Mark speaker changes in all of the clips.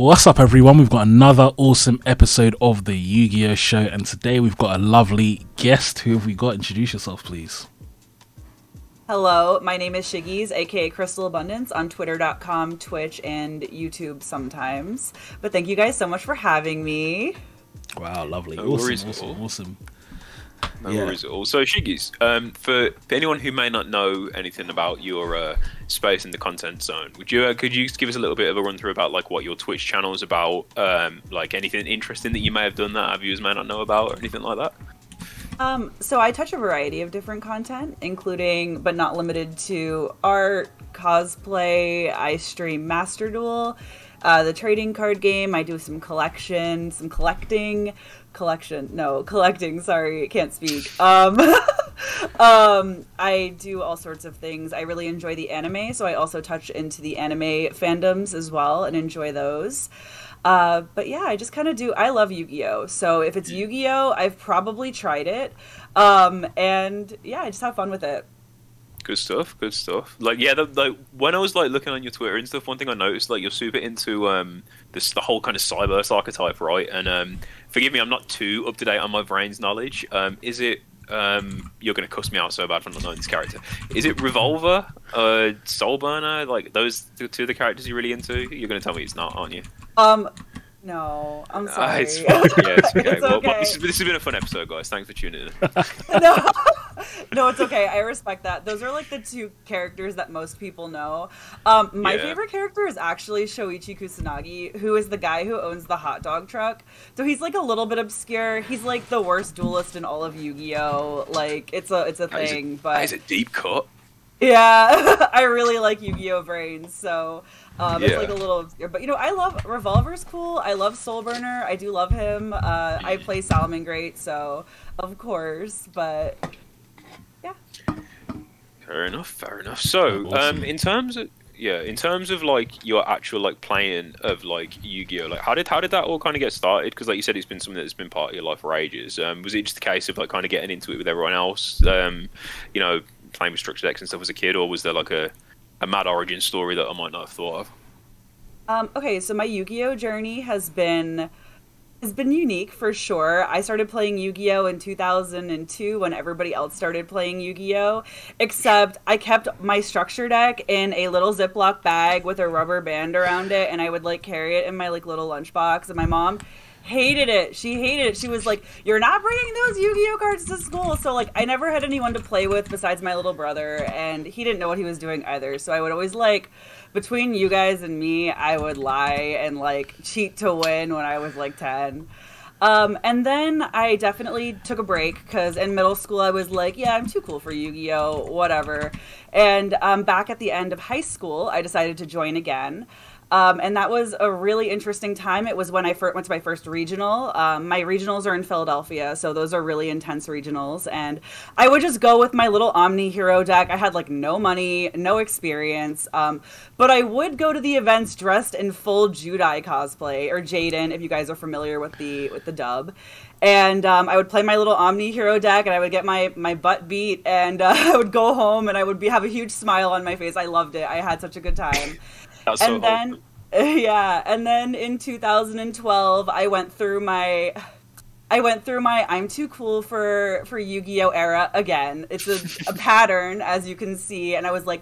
Speaker 1: What's up, everyone? We've got another awesome episode of the Yu-Gi-Oh! Show, and today we've got a lovely guest. Who have we got? Introduce yourself, please.
Speaker 2: Hello, my name is Shiggies, aka Crystal Abundance, on Twitter.com, Twitch, and YouTube sometimes. But thank you guys so much for having me.
Speaker 1: Wow, lovely.
Speaker 3: No
Speaker 1: Awesome,
Speaker 3: worries at
Speaker 1: awesome,
Speaker 3: all.
Speaker 1: awesome.
Speaker 3: No worries at all. So, Shiggies, for anyone who may not know anything about your space in the content zone, could you just give us a little bit of a run through about like what your Twitch channel is about, like anything interesting that you may have done that our viewers may not know about, or anything like that?
Speaker 2: So I touch a variety of different content, including but not limited to art, cosplay. I stream Master Duel, the trading card game. I do some collecting. Sorry, can't speak. I do all sorts of things. I really enjoy the anime, so I also touch into the anime fandoms as well and enjoy those. But yeah, I just kind of do. I love Yu-Gi-Oh! So if it's Yu-Gi-Oh!, I've probably tried it. And yeah, I just have fun with it.
Speaker 3: Good stuff. Good stuff. Like, yeah, when I was like looking on your Twitter and stuff, one thing I noticed, like, you're super into the whole kind of Cyberse archetype, right? And forgive me, I'm not too up to date on my brain's knowledge. Is it? You're gonna cuss me out so bad for not knowing this character. Is it Revolver, Soulburner? Like those two of the characters you're really into? You're gonna tell me it's not, aren't you?
Speaker 2: No, I'm sorry.
Speaker 3: It's fine. Yeah, it's okay.
Speaker 2: It's
Speaker 3: Well,
Speaker 2: okay.
Speaker 3: this has been a fun episode, guys. Thanks for tuning in.
Speaker 2: No, it's okay. I respect that. Those are like the two characters that most people know. My favorite character is actually Shoichi Kusanagi, who is the guy who owns the hot dog truck. So he's like a little bit obscure. He's like the worst duelist in all of Yu-Gi-Oh! Like it's a thing, but
Speaker 3: it's a deep cut.
Speaker 2: yeah, I really like Yu-Gi-Oh! Brains, so it's like a little obscure. But you know, I love Revolver's cool. I love Soulburner. I do love him. I play Salamangreat, so of course. But yeah.
Speaker 3: Fair enough. So,
Speaker 1: Awesome.
Speaker 3: in terms of like your actual like playing of like Yu-Gi-Oh, like how did that all kind of get started? Because like you said, it's been something that's been part of your life for ages. Was it just a case of like kind of getting into it with everyone else? You know, playing with structured decks and stuff as a kid, or was there like a mad origin story that I might not have thought of?
Speaker 2: Okay, so my Yu-Gi-Oh journey has been unique for sure. I started playing Yu-Gi-Oh in 2002 when everybody else started playing Yu-Gi-Oh, except I kept my structure deck in a little Ziploc bag with a rubber band around it, and I would like carry it in my like little lunchbox, and my mom hated it. She hated it. She was like, "You're not bringing those Yu-Gi-Oh cards to school." So like I never had anyone to play with besides my little brother, and he didn't know what he was doing either. So I would always like, between you guys and me, I would lie and like cheat to win when I was like 10. And then I definitely took a break because in middle school I was like, yeah, I'm too cool for Yu-Gi-Oh, whatever. And back at the end of high school, I decided to join again. And that was a really interesting time. It was when I went to my first regional. My regionals are in Philadelphia, so those are really intense regionals. And I would just go with my little Omni Hero deck. I had like no money, no experience, but I would go to the events dressed in full Judai cosplay, or Jaden, if you guys are familiar with the dub. And I would play my little Omni Hero deck, and I would get my butt beat, and I would go home, and I would have a huge smile on my face. I loved it. I had such a good time. And then, yeah, and then in 2012, I went through my I'm too cool for Yu-Gi-Oh era again. It's a pattern, as you can see, and I was like,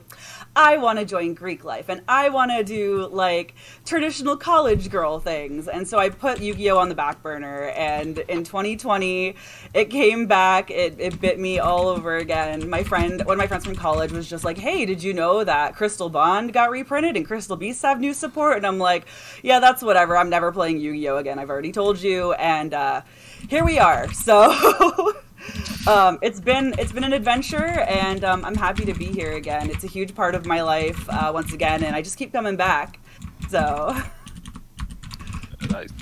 Speaker 2: I want to join Greek life, and I want to do like traditional college girl things, and so I put Yu-Gi-Oh on the back burner, and in 2020, it came back, it bit me all over again. One of my friends from college was just like, hey, did you know that Crystal Bond got reprinted and Crystal Beasts have new support? And I'm like, yeah, that's whatever, I'm never playing Yu-Gi-Oh again, I've already told you, and here we are. So it's been an adventure, and I'm happy to be here again. It's a huge part of my life once again, and I just keep coming back. So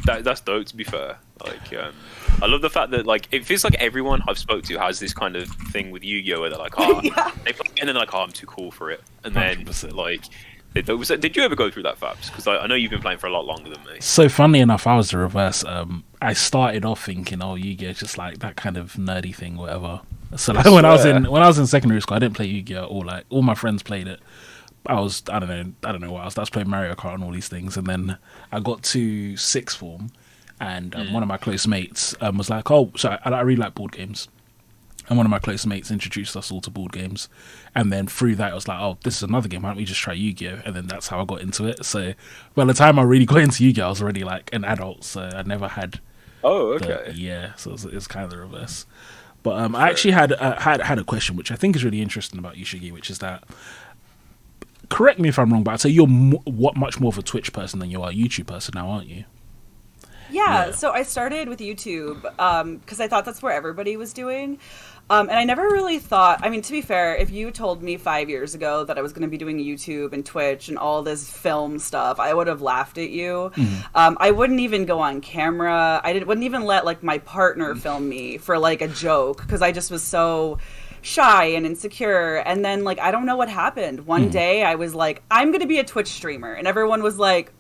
Speaker 3: that's dope. To be fair, like I love the fact that like it feels like everyone I've spoke to has this kind of thing with Yu-Gi-Oh where they're like, oh,
Speaker 2: yeah.
Speaker 3: And then they're like, oh, I'm too cool for it, and then
Speaker 1: 100%.
Speaker 3: like. Did you ever go through that, Fabz? Because I know you've been playing for a lot longer than me.
Speaker 1: So funnily enough, I was the reverse. I started off thinking, oh, Yu-Gi-Oh, just like that kind of nerdy thing, whatever. So like when I was in secondary school, I didn't play Yu-Gi-Oh at all. Like all my friends played it, I don't know what else. I was playing Mario Kart and all these things, and then I got to sixth form, and one of my close mates was like, "Oh, so I really like board games." And one of my close mates introduced us all to board games. And then through that, I was like, oh, this is another game. Why don't we just try Yu-Gi-Oh? And then that's how I got into it. So by the time I really got into Yu-Gi-Oh, I was already like an adult. So I never had...
Speaker 3: Oh, okay.
Speaker 1: So it's kind of the reverse. But I actually had a question, which I think is really interesting about you, Shiggy, which is that... Correct me if I'm wrong, but I'd say you're much more of a Twitch person than you are a YouTube person now, aren't you?
Speaker 2: Yeah, so I started with YouTube because I thought that's where everybody was doing. And I never really thought, I mean, to be fair, if you told me 5 years ago that I was going to be doing YouTube and Twitch and all this film stuff, I would have laughed at you. I wouldn't even go on camera. Wouldn't even let like my partner film me for like a joke because I just was so shy and insecure. And then like, I don't know what happened. One day I was like, I'm going to be a Twitch streamer. And everyone was like,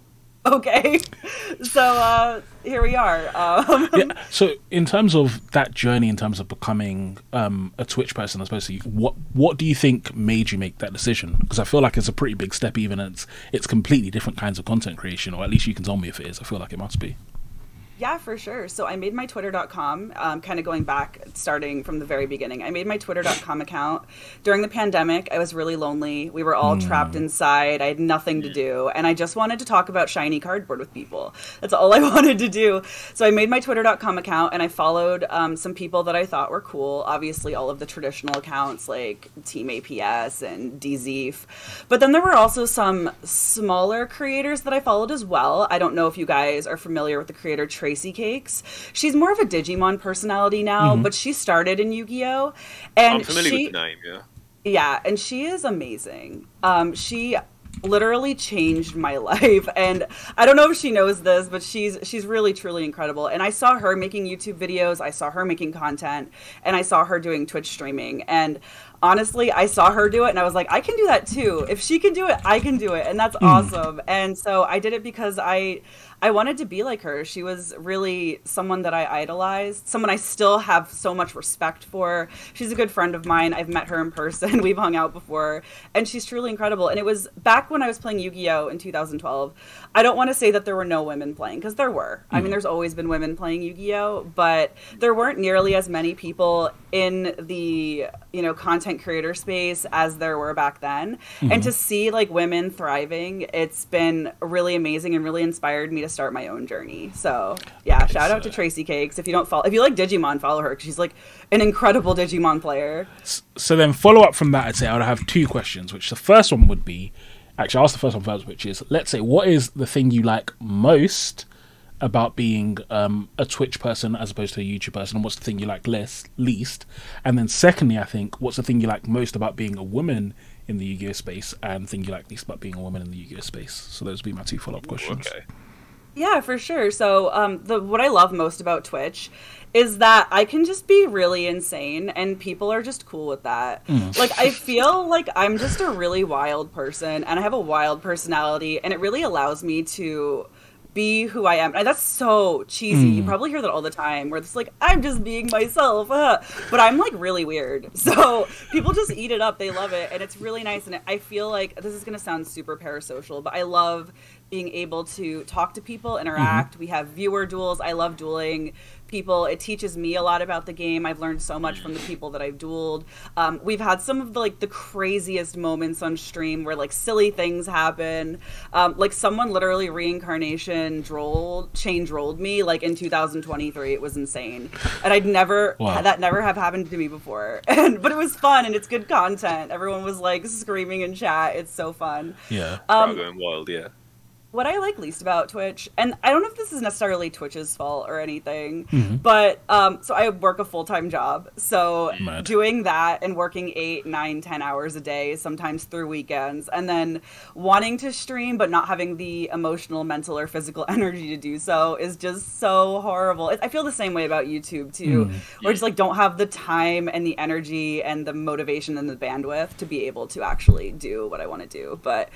Speaker 2: okay. So here we are.
Speaker 1: Yeah, so in terms of that journey, in terms of becoming a Twitch person, I suppose, what do you think made you make that decision? Because I feel like it's a pretty big step, even it's completely different kinds of content creation, or at least you can tell me if it is. I feel like it must be.
Speaker 2: Yeah, for sure. So I made my twitter.com, kind of going back, starting from the very beginning. I made my twitter.com account during the pandemic. I was really lonely. We were all trapped inside. I had nothing to do. And I just wanted to talk about shiny cardboard with people. That's all I wanted to do. So I made my twitter.com account and I followed some people that I thought were cool. Obviously, all of the traditional accounts like Team APS and DZeef. But then there were also some smaller creators that I followed as well. I don't know if you guys are familiar with the creator Tracy Cakes. She's more of a Digimon personality now, but she started in Yu-Gi-Oh! And
Speaker 3: I'm familiar with the name, yeah.
Speaker 2: Yeah, and she is amazing. She literally changed my life, and I don't know if she knows this, but she's really truly incredible. And I saw her making YouTube videos, I saw her making content, and I saw her doing Twitch streaming. And honestly, I saw her do it and I was like, I can do that too. If she can do it, I can do it. And that's awesome. And so I did it because I wanted to be like her. She was really someone that I idolized, someone I still have so much respect for. She's a good friend of mine. I've met her in person. We've hung out before. And she's truly incredible. And it was back when I was playing Yu-Gi-Oh! In 2012. I don't want to say that there were no women playing, because there were. I mean, there's always been women playing Yu-Gi-Oh! But there weren't nearly as many people in the, content creator space as there were back then. And to see like women thriving, it's been really amazing and really inspired me to start my own journey. So yeah, shout out to Tracy Cakes. If you like Digimon, follow her, because she's like an incredible Digimon player.
Speaker 1: So then follow up from that, I'd say I would have two questions, which the first one would be, actually I'll ask the first one first, which is, let's say, what is the thing you like most about being a Twitch person as opposed to a YouTube person, and what's the thing you like least? And then secondly, I think, what's the thing you like most about being a woman in the Yu-Gi-Oh! Space, and the thing you like least about being a woman in the Yu-Gi-Oh! Space? So those would be my two follow-up questions.
Speaker 3: Okay.
Speaker 2: Yeah, for sure. So what I love most about Twitch is that I can just be really insane and people are just cool with that. Like, I feel like I'm just a really wild person and I have a wild personality, and it really allows me to be who I am. And that's so cheesy. You probably hear that all the time, where it's like, I'm just being myself. But I'm like really weird. So people just eat it up. They love it. And it's really nice. And I feel like, this is going to sound super parasocial, but I love being able to talk to people, interact. We have viewer duels. I love dueling people. It teaches me a lot about the game. I've learned so much from the people that I've dueled. We've had some of the craziest moments on stream where like silly things happen. Like someone literally chain rolled me like in 2023. It was insane. And that never have happened to me before. But it was fun and it's good content. Everyone was like screaming in chat. It's so fun.
Speaker 1: Yeah.
Speaker 3: Going wild, yeah.
Speaker 2: What I like least about Twitch, and I don't know if this is necessarily Twitch's fault or anything, but so I work a full-time job. So doing that and working 8, 9, 10 hours a day, sometimes through weekends, and then wanting to stream but not having the emotional, mental, or physical energy to do so is just so horrible. I feel the same way about YouTube too, where I just like don't have the time and the energy and the motivation and the bandwidth to be able to actually do what I want to do. But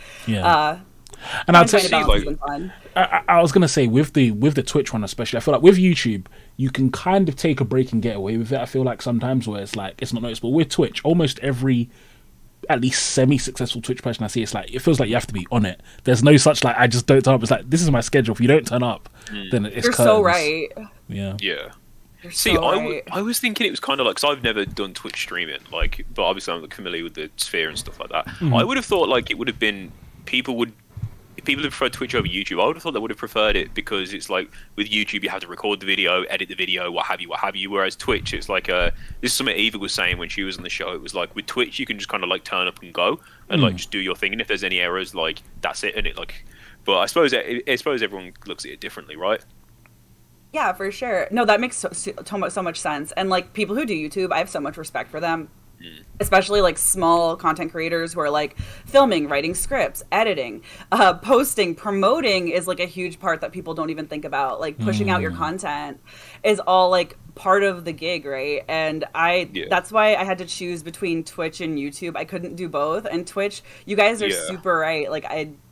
Speaker 1: and I'd say, I was gonna say with the Twitch one especially, I feel like with YouTube you can kind of take a break and get away with it. I feel like sometimes where it's like it's not noticeable. With Twitch, almost every at least semi-successful Twitch person I see, it's like, it feels like you have to be on it. There's no such like, I just don't turn up. It's like, this is my schedule. If you don't turn up, then it's
Speaker 2: You're
Speaker 1: curtains.
Speaker 2: so right.
Speaker 1: Yeah.
Speaker 3: Yeah.
Speaker 2: You're
Speaker 3: See,
Speaker 2: so right.
Speaker 3: I was thinking it was kind of like, because I've never done Twitch streaming, like, but obviously I'm like, familiar with the sphere and stuff like that. I would have thought like it would have been if people had preferred Twitch over YouTube, I would have thought they would have preferred it because it's like with YouTube you have to record the video, edit the video, what have you. Whereas Twitch, it's like this is something Eva was saying when she was on the show. It was like with Twitch you can just kind of like turn up and go and like just do your thing, and if there's any errors, like that's it. And it like, but I suppose everyone looks at it differently, right?
Speaker 2: Yeah, for sure. No, that makes so much sense. And like people who do YouTube, I have so much respect for them. Especially like small content creators who are like filming, writing scripts, editing, posting, promoting is like a huge part that people don't even think about. Like pushing out your content is all like part of the gig, right? And that's why I had to choose between Twitch and YouTube. I couldn't do both. And Twitch, you guys are super right. Like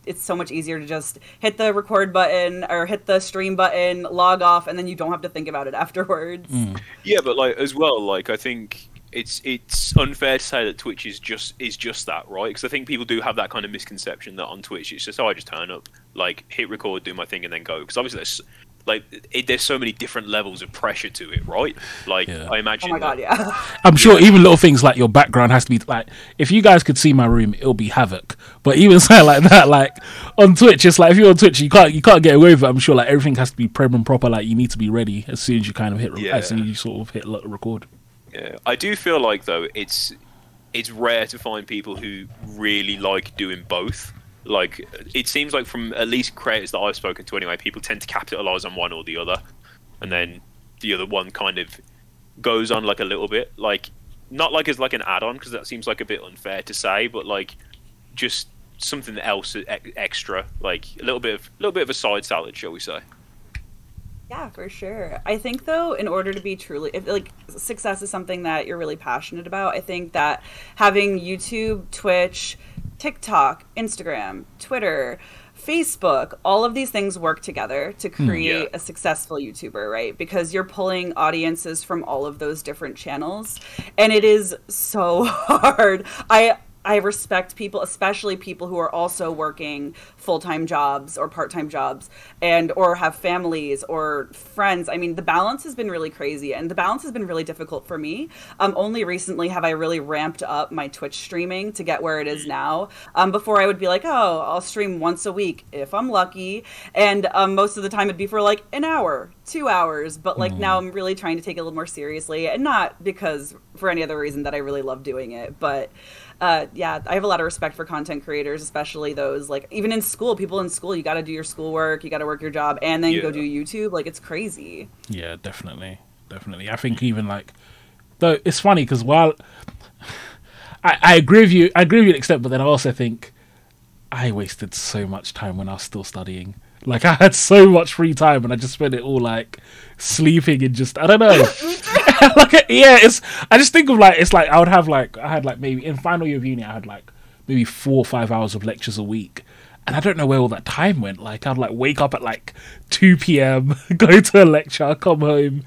Speaker 2: it's so much easier to just hit the record button or hit the stream button, log off, and then you don't have to think about it afterwards.
Speaker 3: Yeah, but like as well, like I think it's unfair to say that Twitch is just that, right? Because I think people do have that kind of misconception that on Twitch it's just, I just turn up, like hit record, do my thing, and then go. Because obviously there's so many different levels of pressure to it, right? Like I imagine.
Speaker 2: Oh my god, yeah.
Speaker 1: I'm sure even little things like your background has to be like, if you guys could see my room, it'll be havoc. But even something like that, like on Twitch, it's like if you're on Twitch, you can't get away with it. I'm sure like everything has to be prim and proper. Like you need to be ready as soon as you kind of as soon as you sort of hit record.
Speaker 3: Yeah, I do feel like though it's rare to find people who really like doing both. Like it seems like from at least creators that I've spoken to anyway, people tend to capitalize on one or the other, and then the other one kind of goes on like a little bit, like not like as like an add-on, because that seems like a bit unfair to say, but like just something else extra, like a little bit of a side salad, shall we say?
Speaker 2: Yeah, for sure. I think though, in order to be truly, if like success is something that you're really passionate about, I think that having YouTube, Twitch, TikTok, Instagram, Twitter, Facebook, all of these things work together to create a successful YouTuber, right? Because you're pulling audiences from all of those different channels, and it is so hard. I respect people, especially people who are also working full-time jobs or part-time jobs or have families or friends. I mean, the balance has been really crazy, and the balance has been really difficult for me. Only recently have I really ramped up my Twitch streaming to get where it is now. Before I would be like, oh, I'll stream once a week if I'm lucky. And most of the time it'd be for like an hour, 2 hours. But like now I'm really trying to take it a little more seriously, and not because for any other reason that I really love doing it, but yeah, I have a lot of respect for content creators, especially those like even in school, people in school, you got to do your schoolwork, you got to work your job, and then go do YouTube. Like it's crazy.
Speaker 1: Yeah, definitely. I think even like, though it's funny because while I agree with you, to an extent, but then I also think I wasted so much time when I was still studying. Like I had so much free time and I just spent it all like sleeping and just, I don't know. Like I just think of like, it's like I had like maybe in final year of uni I had like maybe 4 or 5 hours of lectures a week, and I don't know where all that time went. Like I'd like wake up at like 2 p.m, go to a lecture, come home,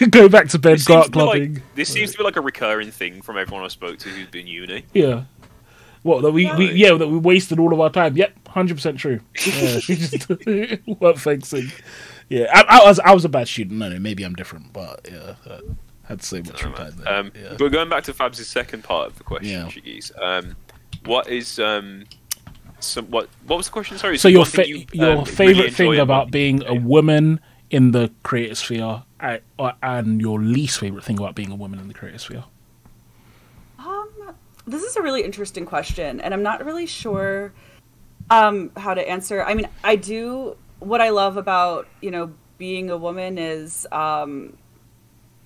Speaker 1: go back to bed, go out clubbing.
Speaker 3: This seems to be like a recurring thing from everyone I spoke to who's been uni.
Speaker 1: Yeah. What, that that we wasted all of our time? Yep, 100% true. Yeah, she just weren't fixing. Yeah, I was a bad student. No, maybe I'm different, but yeah, I had so much free time there.
Speaker 3: But going back to Fab's second part of the question, Shiggies, what is what was the question? Sorry.
Speaker 1: So your favorite thing about being a woman in the creator sphere, and your least favorite thing about being a woman in the creator sphere.
Speaker 2: This is a really interesting question, and I'm not really sure how to answer. I mean, what I love about, being a woman is, I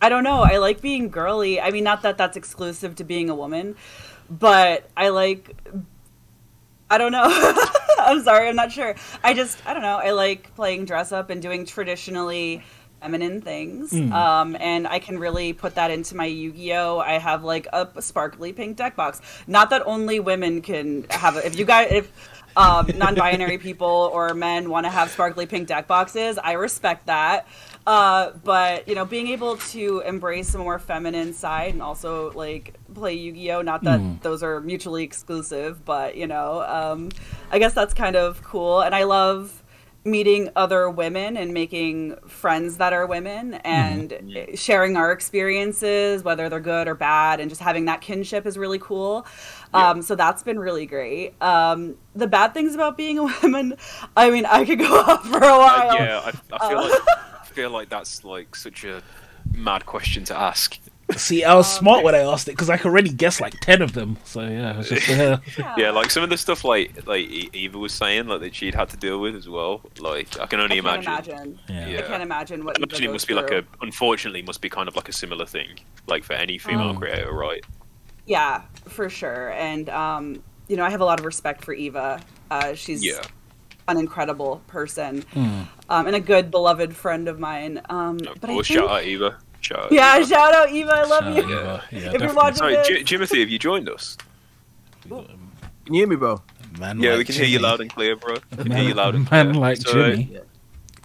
Speaker 2: don't know, I like being girly. I mean, not that that's exclusive to being a woman, but I don't know. I'm sorry, I'm not sure. I don't know. I like playing dress up and doing traditionally feminine things. And I can really put that into my Yu-Gi-Oh! I have like a sparkly pink deck box. Not that only women can have it. If non-binary people or men want to have sparkly pink deck boxes, I respect that. But you know, being able to embrace a more feminine side and also like play Yu-Gi-Oh! Not that those are mutually exclusive, but you know, I guess that's kind of cool. And I love meeting other women and making friends that are women and sharing our experiences, whether they're good or bad, and just having that kinship is really cool. So that's been really great. The bad things about being a woman, I mean, I could go on for a while.
Speaker 3: I feel like that's like such a mad question to ask.
Speaker 1: See, I was smart when I asked it because I could already guess like 10 of them. So yeah, it was just
Speaker 3: yeah, like some of the stuff like Eva was saying, like that she'd had to deal with as well. Like I can only imagine.
Speaker 1: Yeah.
Speaker 2: I can't imagine what.
Speaker 3: I imagine it must be like unfortunately, must be kind of like a similar thing, like for any female creator, right?
Speaker 2: Yeah, for sure. And you know, I have a lot of respect for Eva. She's an incredible person and a good beloved friend of mine. But
Speaker 3: shout out Eva. Shout
Speaker 2: out Eva. I love you.
Speaker 1: Yeah,
Speaker 2: if you're watching
Speaker 3: Sorry,
Speaker 2: this.
Speaker 3: Jimothy, have you joined us?
Speaker 4: Can you hear me, bro?
Speaker 1: Man,
Speaker 3: Yeah,
Speaker 1: like
Speaker 3: we can
Speaker 1: Jimmy.
Speaker 3: hear you loud and clear, bro. We can hear you loud and clear.
Speaker 1: Man like Jimmy.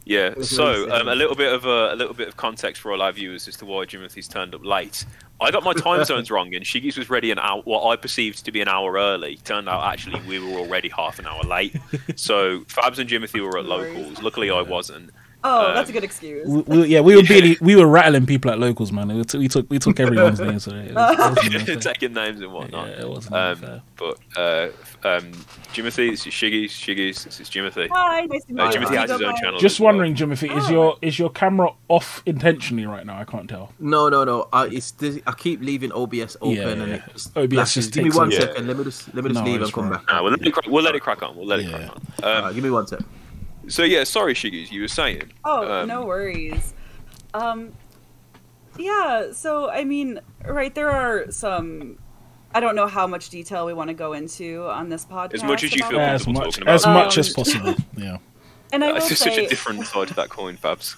Speaker 3: Yeah. So a little bit of context for all our viewers as to why Jimothy's turned up late. I got my time zones wrong, and Shiggy's was ready an hour. What I perceived to be an hour early turned out actually we were already half an hour late. So Fabz and Jimothy were at locals. Luckily, I wasn't.
Speaker 2: Oh, that's a good excuse.
Speaker 1: We were rattling people at locals, man. We took everyone's names. So it wasn't
Speaker 3: taking names and whatnot.
Speaker 1: Yeah, it wasn't fair.
Speaker 3: But Jimothy, this is Shiggy's, this is Jimothy.
Speaker 2: Hi, nice to meet you.
Speaker 3: Jimothy has his own channel.
Speaker 1: Just wondering, Jimothy, is your camera off intentionally right now? I can't tell.
Speaker 4: No. I keep leaving OBS open and it just
Speaker 1: OBS
Speaker 4: flashes.
Speaker 1: just
Speaker 4: Give me
Speaker 1: takes
Speaker 4: one
Speaker 1: a-
Speaker 4: second. Let me just leave and come back.
Speaker 3: We'll let it crack on. We'll let it crack on.
Speaker 4: Give me one sec.
Speaker 3: So yeah, sorry, Shiggies, you were saying.
Speaker 2: Oh, no worries. Yeah, so I mean, right, there are some. I don't know how much detail we want to go into on this podcast.
Speaker 3: As much as you feel
Speaker 2: about
Speaker 3: comfortable
Speaker 1: As
Speaker 3: talking about.
Speaker 1: much as possible. Yeah.
Speaker 2: And I will
Speaker 3: It's just such
Speaker 2: say,
Speaker 3: a different side to that coin, Fabs.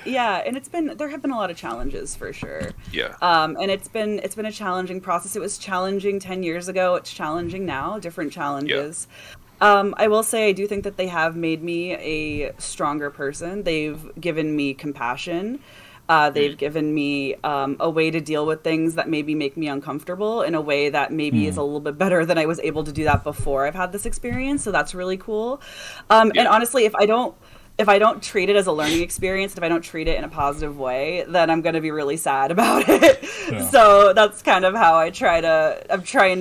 Speaker 2: yeah, and there have been a lot of challenges for sure.
Speaker 3: Yeah.
Speaker 2: And it's been a challenging process. It was challenging 10 years ago. It's challenging now. Different challenges. I will say I do think that they have made me a stronger person. They've given me compassion. They've given me a way to deal with things that maybe make me uncomfortable in a way that maybe is a little bit better than I was able to do that before I've had this experience. So that's really cool. And honestly, if I don't treat it as a learning experience, if I don't treat it in a positive way, then I'm going to be really sad about it. Yeah. So that's kind of how I'm trying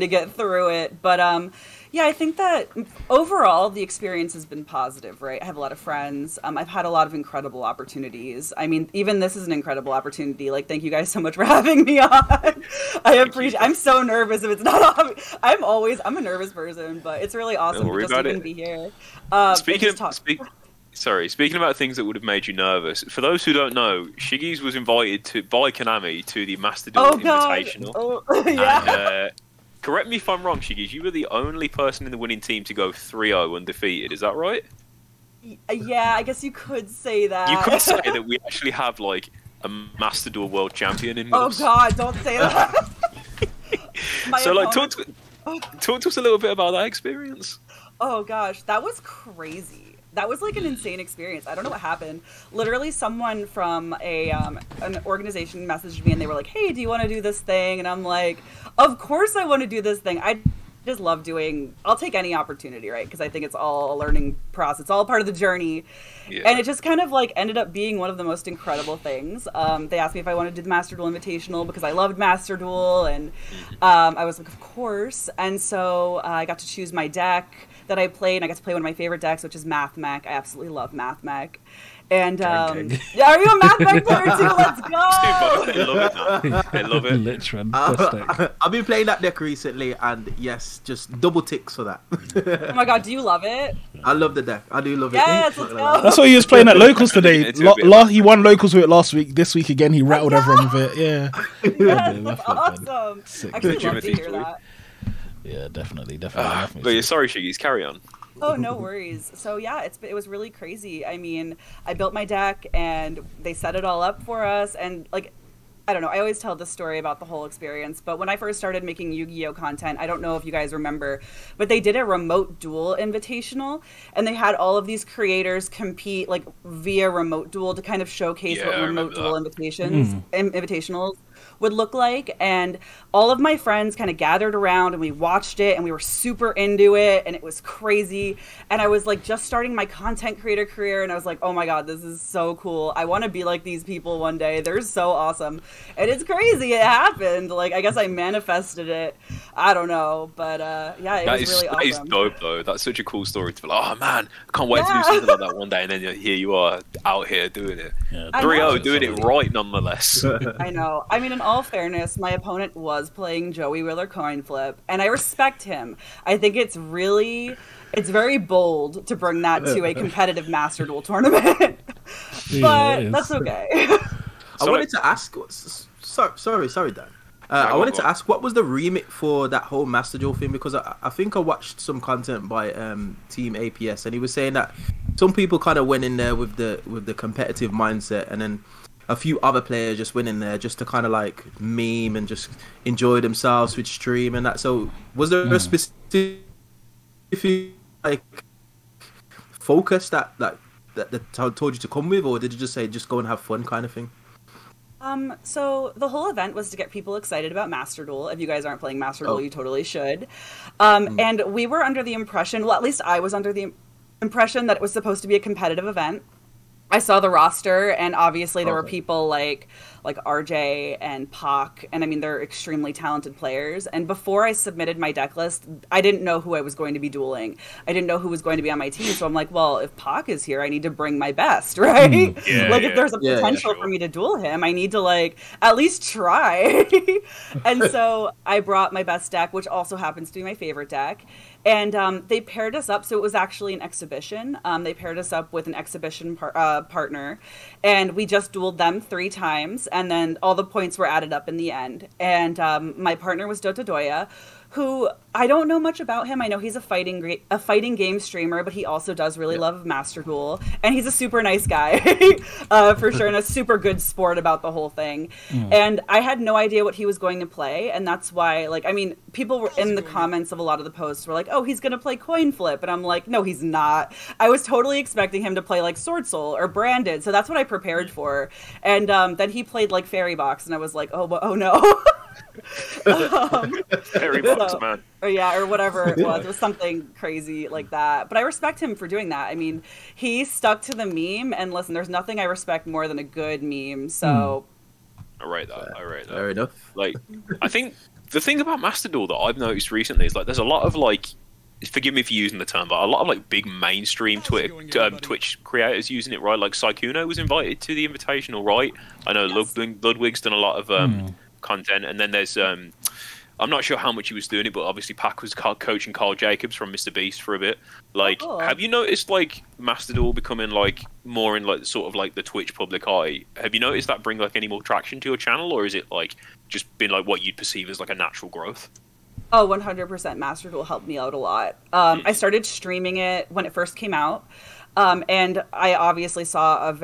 Speaker 2: to get through it. But yeah, I think that overall the experience has been positive, right? I have a lot of friends. I've had a lot of incredible opportunities. I mean, even this is an incredible opportunity. Like, thank you guys so much for having me on. I appreciate. I'm so nervous if it's not on. I'm a nervous person, but it's really awesome to just even be here.
Speaker 3: Speaking about things that would have made you nervous, for those who don't know, Shiggy's was invited by Konami to the Master Duel Invitational.
Speaker 2: Oh, yeah.
Speaker 3: And, correct me if I'm wrong, Shiggy's, you were the only person in the winning team to go 3-0 undefeated, is that right?
Speaker 2: Yeah, I guess you could say that.
Speaker 3: You could say that we actually have, like, a Master Duel world champion in us.
Speaker 2: Oh god, don't say that.
Speaker 3: So, like, talk to us a little bit about that experience.
Speaker 2: Oh gosh, that was crazy. That was like an insane experience. I don't know what happened. Literally, someone from an organization messaged me and they were like, "Hey, do you want to do this thing?" And I'm like, "Of course I want to do this thing. I just love doing. I'll take any opportunity, right? Because I think it's all a learning process. It's all part of the journey." Yeah. And it just kind of like ended up being one of the most incredible things. They asked me if I wanted to do the Master Duel Invitational because I loved Master Duel, and I was like, "Of course." And so I got to choose my deck that I played, and I got to play one of my favorite decks, which is Math Mech. I absolutely love Math Mech. And are you a Math Mech player too? Let's go!
Speaker 3: I love it.
Speaker 1: Literally.
Speaker 4: I've been playing that deck recently, and yes, just double ticks for that.
Speaker 2: Oh my god, do you love it?
Speaker 4: I love the deck. I do love it.
Speaker 2: Yes, let's go.
Speaker 1: That's why he was playing at locals today. He won locals with it last week. This week again, he rattled everyone with it. Yeah.
Speaker 2: Yes, that's awesome. I actually love to hear that.
Speaker 1: Yeah, definitely.
Speaker 3: But yeah, sorry, Shiggies, carry on.
Speaker 2: Oh, no worries. So yeah, it was really crazy. I mean, I built my deck and they set it all up for us, and like, I don't know, I always tell this story about the whole experience, but when I first started making Yu-Gi-Oh content, I don't know if you guys remember, but they did a remote duel invitational, and they had all of these creators compete like via remote duel to kind of showcase what remote duel invitationals would look like. And all of my friends kind of gathered around and we watched it and we were super into it and it was crazy. And I was like just starting my content creator career and I was like, oh my God, this is so cool. I want to be like these people one day. They're so awesome. And it's crazy. It happened. Like, I guess I manifested it. I don't know. But yeah, it was really awesome.
Speaker 3: That is dope though. That's such a cool story to be like, oh man, I can't wait to do something like that one day. And then here you are out here doing it. 3-0, doing it right nonetheless.
Speaker 2: I know. I mean, in all fairness, my opponent was playing Joey Wheeler coin flip, and I respect him. I think it's very bold to bring that to a competitive Master Duel tournament. But that's okay.
Speaker 4: I wanted to ask, sorry, Dan. I wanted to ask, what was the remit for that whole Master Duel thing? Because I think I watched some content by Team APS, and he was saying that some people kind of went in there with the competitive mindset, and then a few other players just went in there just to kind of like meme and just enjoy themselves with stream and that. So was there a specific like focus that told you to come with, or did you just say just go and have fun kind of thing?
Speaker 2: So the whole event was to get people excited about Master Duel. If you guys aren't playing Master Duel, you totally should. And we were under the impression, well, at least I was under the impression that it was supposed to be a competitive event. I saw the roster, and obviously there were people like RJ and Pac, and I mean, they're extremely talented players. And before I submitted my deck list, I didn't know who I was going to be dueling. I didn't know who was going to be on my team, so I'm like, well, if Pac is here, I need to bring my best, right? If there's a potential for me to duel him, I need to like at least try. And so I brought my best deck, which also happens to be my favorite deck. And they paired us up, so it was actually an exhibition. They paired us up with an exhibition partner, and we just dueled them 3 times, and then all the points were added up in the end. And my partner was Dota Doya, who I don't know much about him. I know he's a fighting game streamer, but he also does really love Master Duel, and he's a super nice guy for sure, and a super good sport about the whole thing. And I had no idea what he was going to play, and that's why, like, I mean, people were in the comments of a lot of the posts were like, oh, he's gonna play coin flip, and I'm like, no, he's not. I was totally expecting him to play like Sword Soul or Branded, so that's what I prepared for. And then he played like Fairy Box, and I was like, oh no.
Speaker 3: Fairy Box, man.
Speaker 2: Or whatever it was. It was something crazy like that. But I respect him for doing that. I mean, he stuck to the meme, and listen, there's nothing I respect more than a good meme, so...
Speaker 3: I rate that.
Speaker 4: Fair enough.
Speaker 3: Like, I think the thing about Master Duel that I've noticed recently is, like, there's a lot of, like, forgive me for using the term, but a lot of, like, big mainstream Twitch creators using it, right? Like, Saikuno was invited to the Invitational, right? I know Ludwig's done a lot of content, and then there's I'm not sure how much he was doing it, but obviously Pac was coaching Carl Jacobs from Mr. Beast for a bit. Like, have you noticed like Master Duel becoming like more in like sort of like the Twitch public eye? Have you noticed that bring like any more traction to your channel, or is it like just been like what you'd perceive as like a natural growth?
Speaker 2: Oh, 100% Master Duel helped me out a lot. I started streaming it when it first came out. And I obviously saw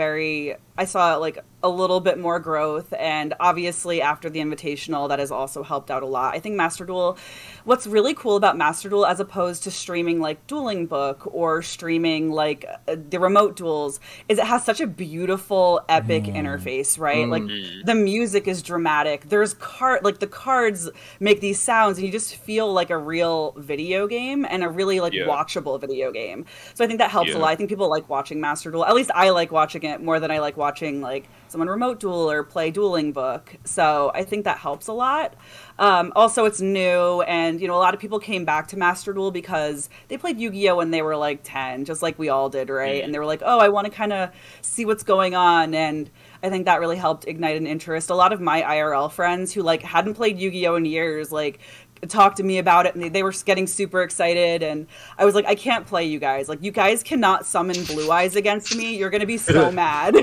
Speaker 2: like a little bit more growth, and obviously after the Invitational, that has also helped out a lot. I think Master Duel, what's really cool about Master Duel as opposed to streaming like Dueling Book or streaming like the remote duels, is it has such a beautiful, epic interface, right? Like the music is dramatic. There's the cards make these sounds, and you just feel like a real video game and a really like watchable video game. So I think that helps a lot. I think people like watching Master Duel. At least I like watching it more than I like watching like someone remote duel or play Dueling Book. So I think that helps a lot. Also, it's new, and you know, a lot of people came back to Master Duel because they played Yu-Gi-Oh when they were like 10, just like we all did, right? And they were like, oh, I want to kind of see what's going on, and I think that really helped ignite an interest. A lot of my IRL friends who like hadn't played Yu-Gi-Oh in years, like talked to me about it, and they were getting super excited, and I was like, I can't play you guys. Like, you guys cannot summon Blue Eyes against me. You're gonna be so mad.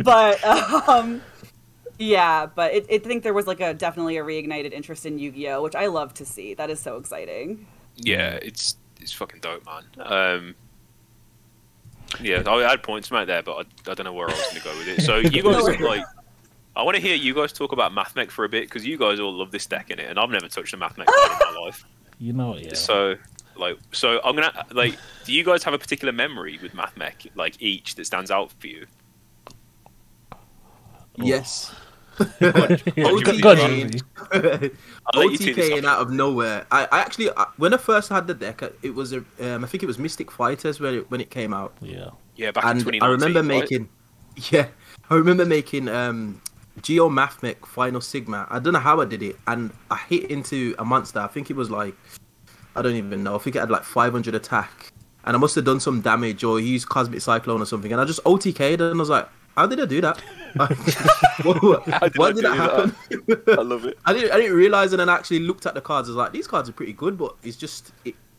Speaker 2: But yeah, but I think there was like definitely a reignited interest in Yu-Gi-Oh, which I love to see. That is so exciting.
Speaker 3: Yeah, it's is fucking dope, man. Yeah, I had points mate there, but I don't know where I was going to go with it. So you guys like, I want to hear you guys talk about Mathmech for a bit because you guys all love this deck in it, and I've never touched a Mathmech card in my life.
Speaker 1: You know it, yeah.
Speaker 3: So I'm gonna like, do you guys have a particular memory with Mathmech, like each that stands out for you?
Speaker 4: Yes.
Speaker 1: OTK
Speaker 4: out of nowhere. I actually, when I first had the deck, it was I think it was Mystic Fighters when it came out.
Speaker 3: Yeah, back in 2019.
Speaker 4: I remember making Geo Mathmech Final Sigma. I don't know how I did it, and I hit into a monster. I think it was like, I don't even know. I think it had like 500 attack, and I must have done some damage, or he used Cosmic Cyclone or something, and I just OTK'd, and I was like, how did I do that? Why did that happen?
Speaker 3: I love it.
Speaker 4: I didn't realize, and then I actually looked at the cards. I was like, these cards are pretty good, but it's just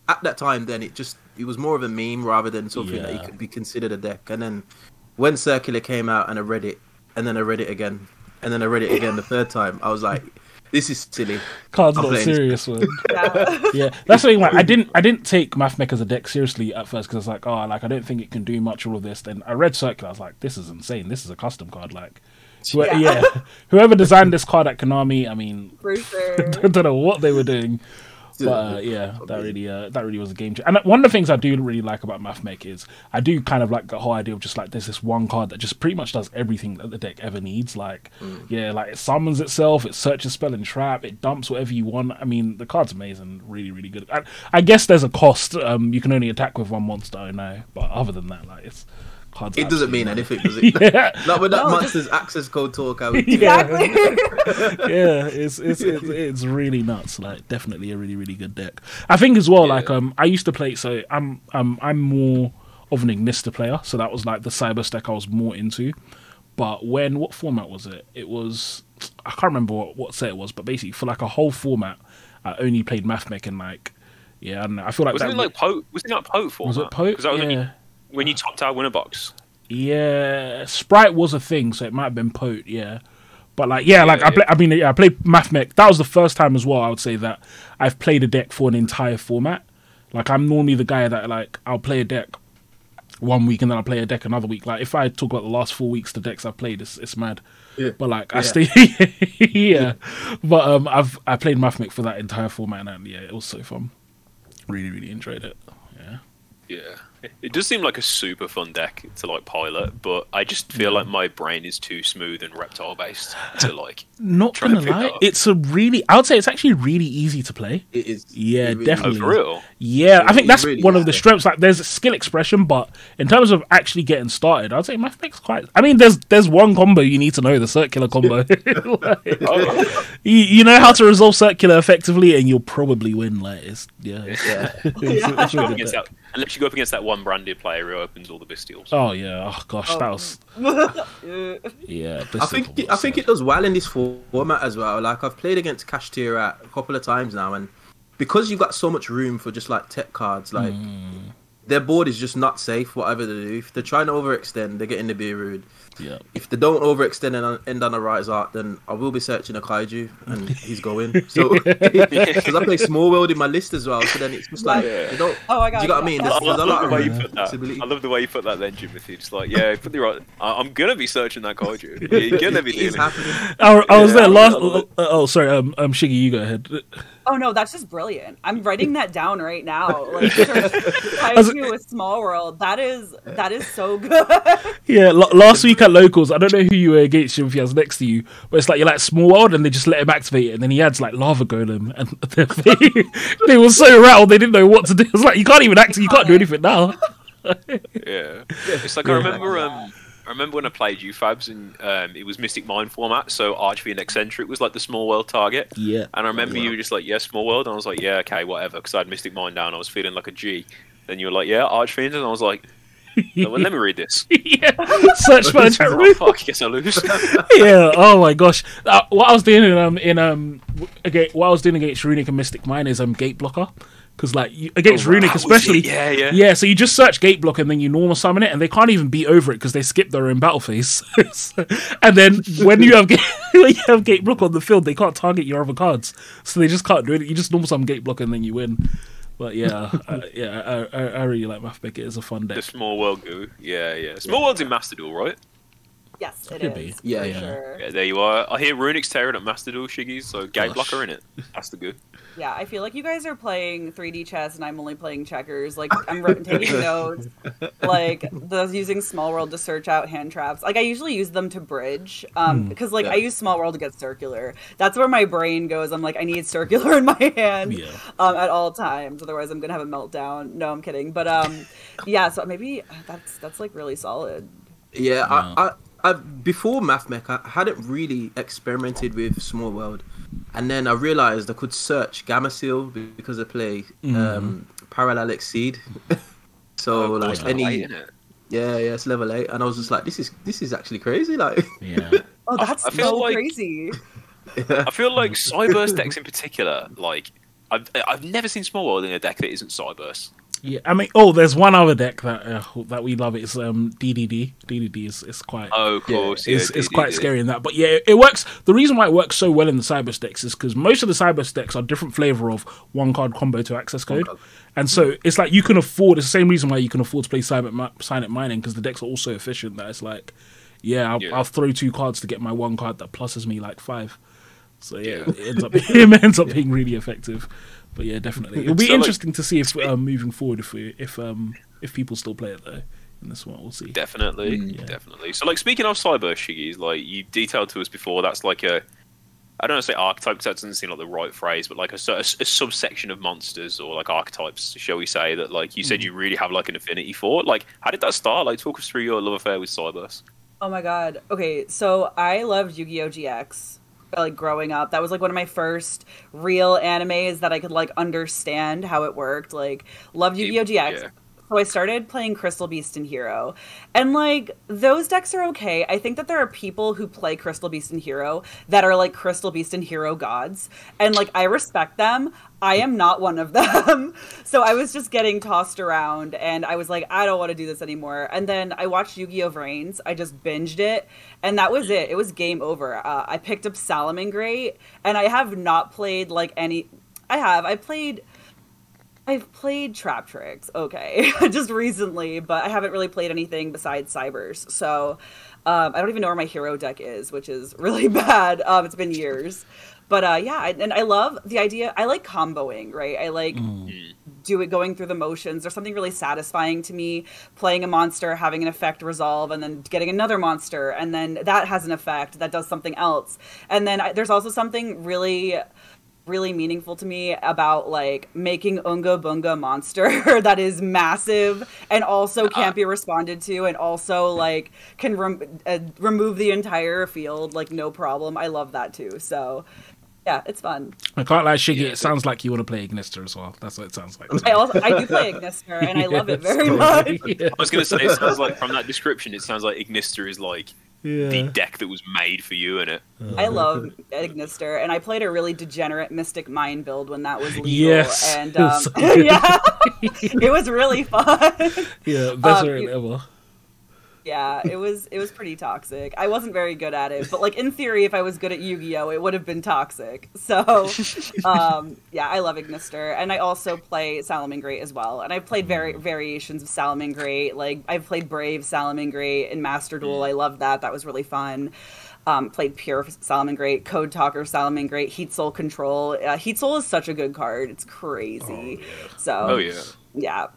Speaker 4: at that time. Then it was more of a meme rather than something that it could be considered a deck. And then when Circular came out, and I read it, and then I read it again, and then I read it again the third time, I was like, this is silly.
Speaker 1: Cards not serious one. Yeah, that's the thing. Like, I didn't take Mathmech as a deck seriously at first because I was like, oh, like I don't think it can do much all of this. Then I read Circular, I was like, this is insane. This is a custom card. Like, whoever designed this card at Konami, I mean,
Speaker 2: for sure.
Speaker 1: I don't know what they were doing. But that really was a game changer. And one of the things I do really like about Mathmech is I do kind of like the whole idea of just like there's this one card that just pretty much does everything that the deck ever needs. Like like it summons itself, it searches spell and trap, it dumps whatever you want. I mean, the card's amazing, really, really good. I guess there's a cost. You can only attack with one monster, I know, but other than that, like it's.
Speaker 4: It doesn't mean anything, does it? Not with that monster's access code talk.
Speaker 2: Exactly.
Speaker 1: It's really nuts. Like, definitely a really, really good deck. I think as well. Like, I used to play. So I'm more of an Ignista player. So that was like the Cyber deck I was more into. But what format was it? It was, I can't remember what set it was. But basically, for like a whole format, I only played Mathmech and like, I don't know. I feel like
Speaker 3: wasn't it like Pote? Was it not Pote format?
Speaker 1: Was it Pote?
Speaker 3: Because that was when you topped our winner box.
Speaker 1: Yeah, Sprite was a thing, so it might have been Pote, But like, I played Mathmech. That was the first time as well, I would say, that I've played a deck for an entire format. Like, I'm normally the guy that, like, I'll play a deck one week and then I'll play a deck another week. Like, if I talk about the last 4 weeks, the decks I've played, it's mad. Yeah. But like, I stay, But I played Mathmech for that entire format, and it was so fun. Really, really enjoyed it.
Speaker 3: Yeah. It does seem like a super fun deck to like pilot, but I just feel like my brain is too smooth and reptile based to like.
Speaker 1: Not gonna lie, I would say it's actually really easy to play.
Speaker 4: It is.
Speaker 1: Yeah,
Speaker 4: really
Speaker 1: definitely.
Speaker 3: Oh, for real?
Speaker 1: Yeah, I think that's
Speaker 4: really
Speaker 1: one of the strengths. Like, there's skill expression, but in terms of actually getting started, I'd say Mathmech's quite. I mean, there's one combo you need to know, the circular combo. You know how to resolve circular effectively, and you'll probably win. Like,
Speaker 3: unless you go up against that one branded player who opens all the Bystials.
Speaker 1: Oh yeah, oh gosh, that was.
Speaker 4: I think it does well in this format as well. Like, I've played against Kashtira a couple of times now, and because you've got so much room for just like tech cards, like their board is just not safe. Whatever they do, if they're trying to overextend, they're getting to be rude.
Speaker 1: Yeah.
Speaker 4: If they don't overextend and end on a Rise Art, then I will be searching a Kaiju, and he's going. So because I play Small World in my list as well, so then it's just like you don't.
Speaker 2: Oh my god!
Speaker 4: Do you know what I mean? There's a lot of
Speaker 3: flexibility. I love the way you put that, then, Jimothy. It's like, put the right. I'm gonna be searching that Kaiju. You're gonna be doing it.
Speaker 1: I was there last. Sorry. Shiggy, you go ahead.
Speaker 2: Oh no, that's just brilliant. I'm writing that down right now. Like, Kaiju with Small World. That is so good.
Speaker 1: Yeah, last week at locals, I don't know who you were against, if he has next to you, but it's like you're like Small World, and they just let him activate it, and then he adds like Lava Golem, and they were so rattled they didn't know what to do. It's like, you can't even activate, you can't do anything now.
Speaker 3: It's like I remember when I played you, Fabz, and it was Mystic Mind format, so Archfiend and Eccentric was like the Small World target.
Speaker 1: Yeah.
Speaker 3: And I remember you were just like, Small World, and I was like, okay, whatever, because I had Mystic Mind down, I was feeling like a G. Then you were like, Archfiend, and I was like, well, let me read this.
Speaker 1: Search for chat room.
Speaker 3: Fuck, I guess I lose.
Speaker 1: Oh my gosh. What I was doing what I was doing against Runic and Mystic Mind is Gate Blocker. Because, like, against Runic especially... Yeah, so you just search Gate Block and then you normal summon it, and they can't even beat over it because they skip their own battle phase. And then when you have Gate Block on the field, they can't target your other cards. So they just can't do it. You just normal summon Gate Block and then you win. But yeah, I really like Math Pick. It is a fun
Speaker 3: The
Speaker 1: deck.
Speaker 3: Small World Goo. Yeah. Small World's in Master Duel, right?
Speaker 2: Yes, it
Speaker 1: Could
Speaker 2: is.
Speaker 1: be.
Speaker 4: Yeah,
Speaker 2: for
Speaker 4: yeah.
Speaker 2: Sure.
Speaker 3: Yeah, there you are. I hear Runic's Terran at Master Duel, Shiggies, so Gate
Speaker 1: Gosh.
Speaker 3: Blocker in it. That's the good.
Speaker 2: Yeah, I feel like you guys are playing 3D chess and I'm only playing checkers. Like, I'm taking notes. Like, using Small World to search out hand traps. Like, I usually use them to bridge. Because, like,
Speaker 4: Yeah.
Speaker 2: I use Small World to get circular. That's where my brain goes. I'm like, I need circular in my hand
Speaker 1: Yeah.
Speaker 2: at all times. Otherwise, I'm going to have a meltdown. No, I'm kidding. But, yeah, so maybe that's like, really solid.
Speaker 4: Yeah,
Speaker 1: No.
Speaker 4: I before MathMech, I hadn't really experimented with Small World, and then I realized I could search Gamma Seal because I play Parallel Exceed. So
Speaker 3: Oh,
Speaker 4: like
Speaker 3: it's
Speaker 4: any,
Speaker 3: late, innit?
Speaker 4: yeah, it's level 8, and I was just like, this is actually crazy. Like,
Speaker 1: Yeah.
Speaker 2: Oh, that's
Speaker 3: I feel
Speaker 2: so
Speaker 3: like-
Speaker 2: crazy.
Speaker 3: I feel like Cyburst decks in particular, like, I've never seen Small World in a deck that isn't Cyburst.
Speaker 1: Yeah, I mean, there's one other deck that we love. It's DDD. DDD is quite.
Speaker 3: Oh, of course. Yeah,
Speaker 1: It's quite scary in that, but yeah, it works. The reason why it works so well in the Cyberst decks is because most of the Cyberst decks are different flavor of one card combo to access code, and so it's like you can afford. It's the same reason why you can afford to play Silent Mining, because the decks are all so efficient that it's like, I'll throw 2 cards to get my 1 card that pluses me like 5. So yeah, it ends up being really effective. But yeah, definitely, it'll be
Speaker 3: So, like,
Speaker 1: interesting to see if moving forward if people still play it though. In this one, we'll see.
Speaker 3: Definitely. So, like, speaking of Cyburst, Shiggies, like, you detailed to us before, that's like I don't want to say archetype because that doesn't seem like the right phrase, but like a subsection of monsters or like archetypes, shall we say, that like you said you really have like an affinity for. Like, how did that start? Like, talk us through your love affair with Cyburst.
Speaker 2: Oh my god. Okay, so I loved Yu-Gi-Oh! GX. Like growing up, that was like one of my first real animes that I could like understand how it worked. Like, loved Yu-Gi-Oh! GX.
Speaker 3: Yeah.
Speaker 2: So I started playing Crystal Beast and Hero. And like, those decks are okay. I think that there are people who play Crystal Beast and Hero that are like Crystal Beast and Hero gods. And like, I respect them. I am not one of them. So I was just getting tossed around and I was like, I don't want to do this anymore. And then I watched Yu-Gi-Oh! Vrains. I just binged it. And that was it. It was game over. I picked up Salamangreat and I have not played like any... I've played Trap Tricks, okay, just recently, but I haven't really played anything besides Cybers. So I don't even know where my hero deck is, which is really bad. It's been years. But and I love the idea. I like comboing, right? I like going through the motions. There's something really satisfying to me playing a monster, having an effect resolve, and then getting another monster, and then that has an effect that does something else. And then there's also something really meaningful to me about like making Unga Bunga monster that is massive and also can't be responded to and also like can remove the entire field like no problem. I love that too. So yeah, it's fun.
Speaker 1: I can't lie, Shiggy. It sounds like you want to play Ignister as well. That's what it sounds like.
Speaker 2: I do play Ignister and I love it very much.
Speaker 3: I was going to say, it sounds like, from that description, it sounds like Ignister is like the deck that was made for you, innit?
Speaker 2: I love Ignister, and I played a really degenerate Mystic Mine build when that was legal.
Speaker 1: Yes.
Speaker 2: And yeah, it was really fun.
Speaker 1: Yeah, best way ever.
Speaker 2: Yeah, it was pretty toxic. I wasn't very good at it, but like in theory, if I was good at Yu-Gi-Oh, it would have been toxic. So, yeah, I love Ignister, and I also play Salamangreat as well. And I've played variations of Salamangreat. Like I've played Brave Salamangreat in Master Duel. I loved that. That was really fun. Played Pure Salamangreat, Code Talker Salamangreat, Heat Soul Control. Heat Soul is such a good card. It's crazy. So, yeah.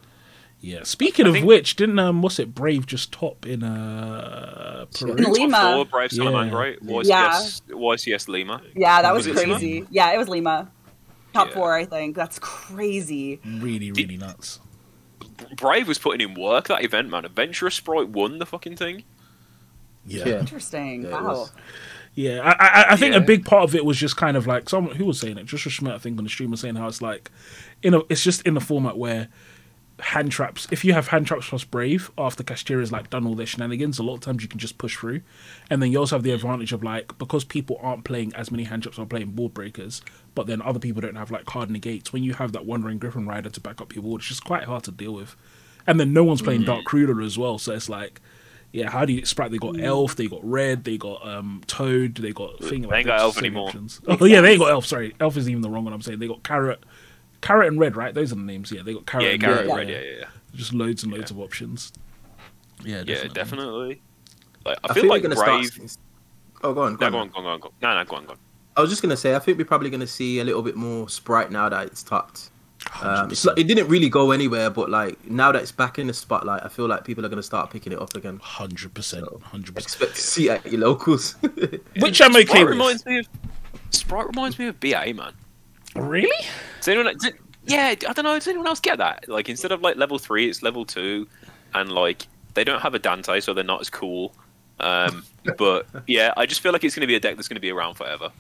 Speaker 1: Yeah. Speaking of which, didn't what's it? Brave just top in Peru?
Speaker 2: In Lima.
Speaker 3: Top 4, Brave Salamangreat, YCS Lima.
Speaker 2: Yeah, that was
Speaker 3: Was it
Speaker 2: crazy.
Speaker 3: Lima?
Speaker 2: Yeah, it was Lima. Top 4, I think. That's crazy.
Speaker 1: Really nuts.
Speaker 3: Brave was putting in work that event, man. Adventurous Sprite won the fucking thing.
Speaker 1: Yeah.
Speaker 2: Interesting.
Speaker 4: Yeah,
Speaker 2: Wow.
Speaker 1: Yeah, I think a big part of it was just kind of like someone who was saying it. Joshua Schmidt, I think, on the stream was saying how it's like, it's just in the format where hand traps. If you have hand traps plus Brave after Kashtira's like done all their shenanigans, a lot of times you can just push through, and then you also have the advantage of like, because people aren't playing as many hand traps or playing board breakers, but then other people don't have like hard negates. When you have that Wandering Griffin Rider to back up your board, it's just quite hard to deal with, and then no one's playing Dark Ruler as well, so it's like. Yeah, how do you extract? They got Elf, they got Red, they got Toad, they got thing.
Speaker 3: They ain't got Elf anymore.
Speaker 1: Options. Oh yeah, they ain't got Elf. Sorry, Elf isn't even the wrong one. I'm saying they got Carrot, Carrot and Red, right? Those are the names. Yeah, they got Carrot and
Speaker 3: Carrot
Speaker 1: Red.
Speaker 3: and Red. Yeah.
Speaker 1: Just loads and loads of options. Yeah,
Speaker 3: definitely. Like, I
Speaker 4: think
Speaker 3: feel like
Speaker 4: we're gonna
Speaker 3: Brave.
Speaker 4: start. Oh, go on.
Speaker 3: No, go on. No, go on.
Speaker 4: I was just gonna say, I think we're probably gonna see a little bit more Sprite now that it's topped. It's like, it didn't really go anywhere, but like now that it's back in the spotlight, I feel like people are gonna start picking it up again.
Speaker 1: 100%.
Speaker 4: Expect to see it at your locals.
Speaker 1: Which I'm okay
Speaker 3: Sprite
Speaker 1: with.
Speaker 3: Sprite reminds me of BA, man.
Speaker 1: Really?
Speaker 3: Does anyone? Yeah, I don't know. Does anyone else get that? Like, instead of like level 3, it's level 2, and like they don't have a Dante, so they're not as cool. But yeah, I just feel like it's going to be a deck that's going to be around forever.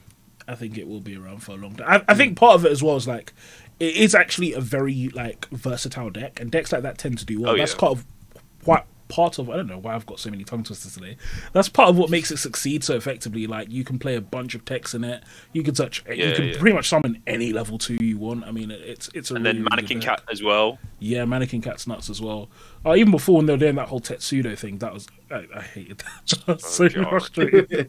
Speaker 1: I think it will be around for a long time. I think part of it as well is like it is actually a very like versatile deck, and decks like that tend to do well. That's kind of quite part of, I don't know why I've got so many tongue twisters today. That's part of what makes it succeed so effectively. Like, you can play a bunch of techs in it. You can pretty much summon any level 2 you want. I mean, it's a
Speaker 3: and
Speaker 1: really,
Speaker 3: then Mannequin
Speaker 1: really
Speaker 3: Cat as well.
Speaker 1: Yeah, Mannequin Cat's nuts as well. Even before, when they were doing that whole Tetsudo thing, that was I hated that. Just so frustrating.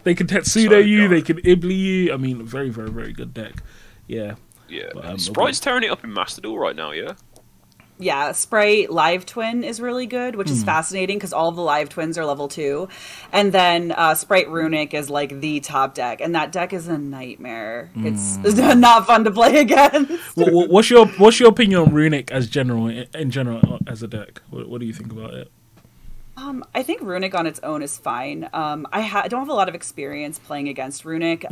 Speaker 1: They can Tetsudo you, they can Ibli you. I mean, very, very, very good deck. Yeah.
Speaker 3: Yeah.
Speaker 1: But,
Speaker 3: Sprite's tearing it up in Master Duel right now, yeah?
Speaker 2: Yeah, Sprite Live Twin is really good, which is fascinating because all of the Live Twins are level 2. And then Sprite Runic is like the top deck, and that deck is a nightmare. It's not fun to play against.
Speaker 1: What's your opinion on Runic as in general as a deck? What do you think about it?
Speaker 2: I think Runic on its own is fine. I don't have a lot of experience playing against Runic.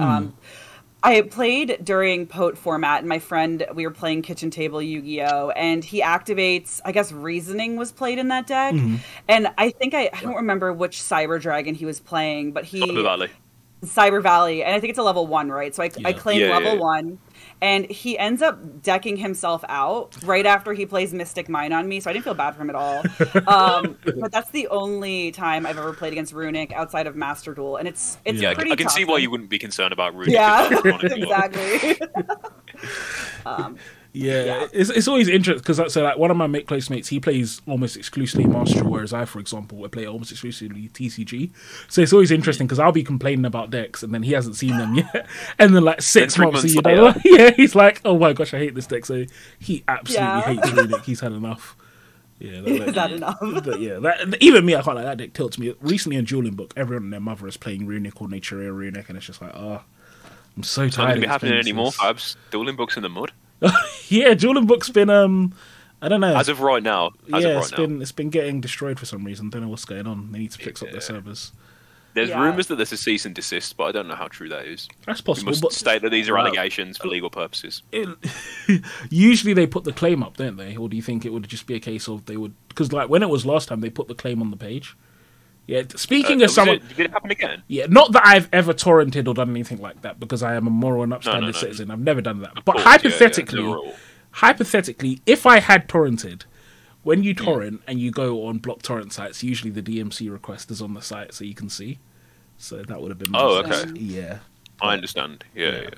Speaker 2: I played during POT format, and my friend, we were playing Kitchen Table Yu-Gi-Oh! And he activates, I guess Reasoning was played in that deck. And I think, I don't remember which Cyber Dragon he was playing, but Cyber Valley. And I think it's a level 1, right? So I claim level 1. And he ends up decking himself out right after he plays Mystic Mine on me, so I didn't feel bad for him at all. But that's the only time I've ever played against Runic outside of Master Duel, and it's pretty
Speaker 3: I can
Speaker 2: tough.
Speaker 3: see why you wouldn't be concerned about Runic.
Speaker 2: Yeah, exactly.
Speaker 1: It's always interesting because like one of my close mates, he plays almost exclusively Master Duel, whereas I, for example, would play almost exclusively TCG. So it's always interesting because I'll be complaining about decks and then he hasn't seen them yet, and then like 6 months, he's like, oh my gosh, I hate this deck. So he absolutely hates Runic. He's had enough. Yeah,
Speaker 2: he's had enough.
Speaker 1: But yeah, even me, I can't like that deck tilts me. Recently in Dueling Book, everyone and their mother is playing Runic or Naturia Runic, and it's just like, I'm so tired.
Speaker 3: It's not going to be happening anymore, Fabz. Dueling Book's in the mud.
Speaker 1: Yeah, Dueling Book's been I don't know.
Speaker 3: As of right now.
Speaker 1: It's been getting destroyed for some reason. Don't know what's going on. They need to fix up their servers.
Speaker 3: There's rumours that there's a cease and desist, but I don't know how true that is.
Speaker 1: That's possible.
Speaker 3: We must state that these are allegations for legal purposes.
Speaker 1: Usually they put the claim up, don't they? Or do you think it would just be a case of they would... Because like when it was last time, they put the claim on the page. Yeah, speaking of someone...
Speaker 3: Did it happen again?
Speaker 1: Yeah, not that I've ever torrented or done anything like that, because I am a moral and upstanding citizen. I've never done that. But hypothetically, if I had torrented, when you torrent and you go on block torrent sites, usually the DMC request is on the site so you can see. So that would have been...
Speaker 3: okay.
Speaker 1: Yeah.
Speaker 3: I understand. Yeah.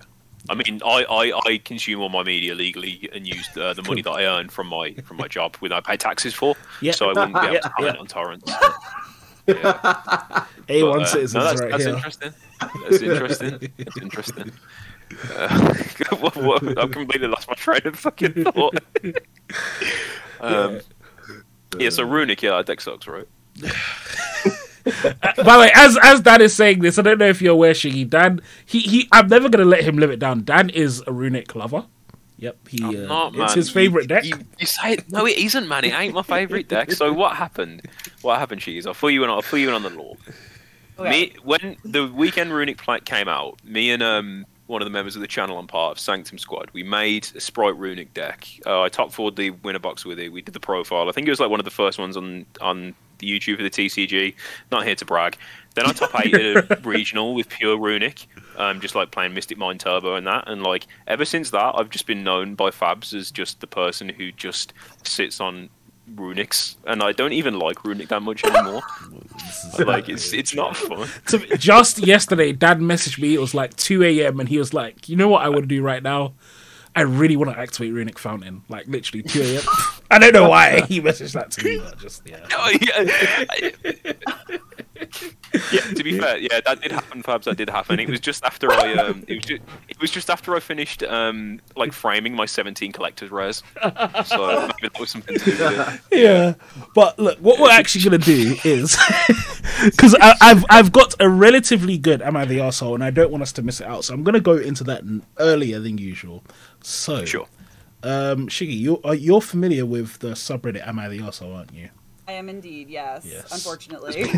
Speaker 3: I mean, I consume all my media legally and use the money that I earn from my job, which I pay taxes for. Yeah. So I wouldn't be able to comment on torrents. Yeah.
Speaker 1: A1 citizens,
Speaker 3: that's
Speaker 1: here.
Speaker 3: Interesting. That's interesting. That's interesting. I've completely lost my train of fucking thought. So Runic, that deck sucks, right?
Speaker 1: By the way, as Dan is saying this, I don't know if you're aware, Shiggy. Dan, I'm never gonna let him live it down. Dan is a Runic lover. Yep, it's his favourite deck.
Speaker 3: You say it. No, it isn't, man. It ain't my favourite deck. So what happened? What happened, Cheese? I'll fill you in on the law. Okay. When the Weekend Runic came out, me and one of the members of the channel I'm part of, Sanctum Squad, we made a Sprite Runic deck. I top 4'd the winner box with it. We did the profile. I think it was like one of the first ones on the YouTube for the TCG. Not here to brag. Then I top 8 at a regional with pure Runic, just like playing Mystic Mine Turbo and that. And like ever since that, I've just been known by Fabz as just the person who just sits on Runics, and I don't even like Runic that much anymore. Like it's not fun.
Speaker 1: Just yesterday, Dad messaged me. It was like 2 a.m. and he was like, "You know what I want to do right now? I really want to activate Runic Fountain." Like literally 2 a.m. I don't know why he messaged that to me, but just
Speaker 3: Yeah, to be fair, yeah, that did happen, Fabs. That did happen. It was just after it was just after I finished like framing my 17 collector's rares. So maybe that was something to do with it.
Speaker 1: Yeah, but look, what we're actually gonna do is because I've got a relatively good "Am I the Arsehole?" and I don't want us to miss it out, so I'm gonna go into that earlier than usual. So,
Speaker 3: Sure.
Speaker 1: Shiggy, you're familiar with the subreddit "Am I the Arsehole?", aren't you?
Speaker 2: I am indeed, yes.
Speaker 1: Yes.
Speaker 2: Unfortunately.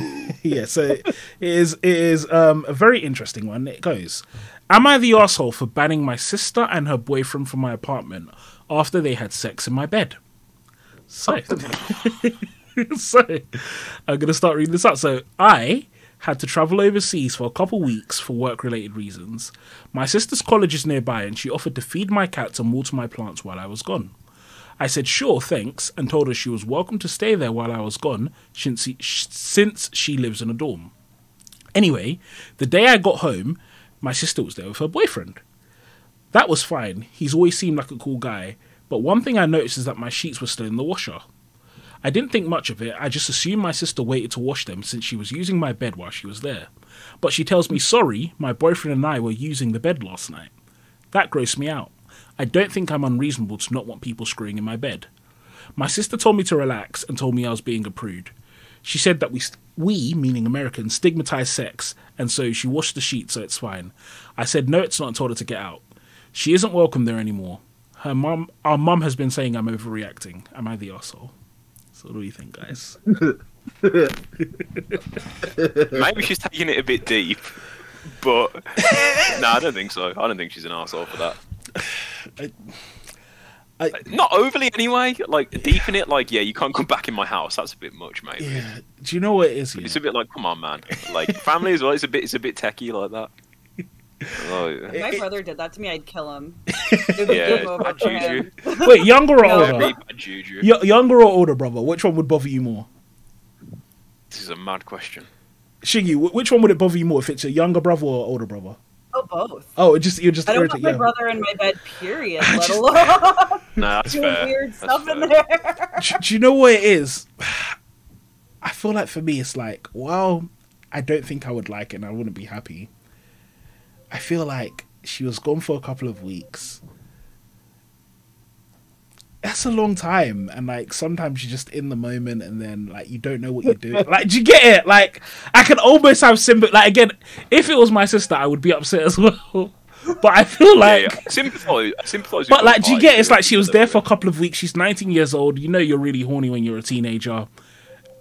Speaker 1: Yeah, so it is a very interesting one. It goes, "Am I the arsehole for banning my sister and her boyfriend from my apartment after they had sex in my bed?" So, so I'm going to start reading this out. So, I had to travel overseas for a couple weeks for work-related reasons. My sister's college is nearby and she offered to feed my cats and water my plants while I was gone. I said, "Sure, thanks," and told her she was welcome to stay there while I was gone, since she lives in a dorm. Anyway, the day I got home, my sister was there with her boyfriend. That was fine. He's always seemed like a cool guy, but one thing I noticed is that my sheets were still in the washer. I didn't think much of it. I just assumed my sister waited to wash them since she was using my bed while she was there. But she tells me, "Sorry, my boyfriend and I were using the bed last night." That grossed me out. I don't think I'm unreasonable to not want people screwing in my bed. My sister told me to relax and told me I was being a prude. She said that we, meaning Americans, stigmatize sex, and so she washed the sheets so it's fine. I said no, it's not, and told her to get out. She isn't welcome there anymore. Our mum has been saying I'm overreacting. Am I the arsehole? So what do you think, guys?
Speaker 3: Maybe she's taking it a bit deep, but no, I don't think so. I don't think she's an arsehole for that. Not overly anyway. Like deep in it, like yeah, you can't come back in my house. That's a bit much, maybe.
Speaker 1: Yeah. Do you know what it is?
Speaker 3: It's a bit like, come on, man. Like family as well. It's a bit techie like that. Oh,
Speaker 2: If my brother did that to me, I'd kill him.
Speaker 3: yeah, bad juju.
Speaker 1: Wait, younger or
Speaker 2: No.
Speaker 1: older?
Speaker 3: Bad juju.
Speaker 1: Younger or older brother? Which one would bother you more?
Speaker 3: This is a mad question.
Speaker 1: Shiggy, which one would it bother you more? If it's a younger brother or older brother?
Speaker 2: Oh, both.
Speaker 1: Oh, you're just
Speaker 2: I don't want
Speaker 1: irritated.
Speaker 2: my
Speaker 1: Yeah.
Speaker 2: brother in my bed, period, let alone
Speaker 3: No, that's
Speaker 2: doing
Speaker 3: fair.
Speaker 2: weird
Speaker 3: That's
Speaker 2: stuff in
Speaker 3: fair.
Speaker 2: there.
Speaker 1: Do you know what it is? I feel like for me, it's like, well, I don't think I would like it and I wouldn't be happy. I feel like she was gone for a couple of weeks. That's a long time, and like sometimes you're just in the moment, and then like you don't know what you're doing. Like, do you get it? Like, I can almost have sympathy. Like again, if it was my sister, I would be upset as well. But I feel like,
Speaker 3: yeah. Sympathize.
Speaker 1: but like, do you get it? It's like she was there for a couple of weeks. She's 19 years old. You know, you're really horny when you're a teenager.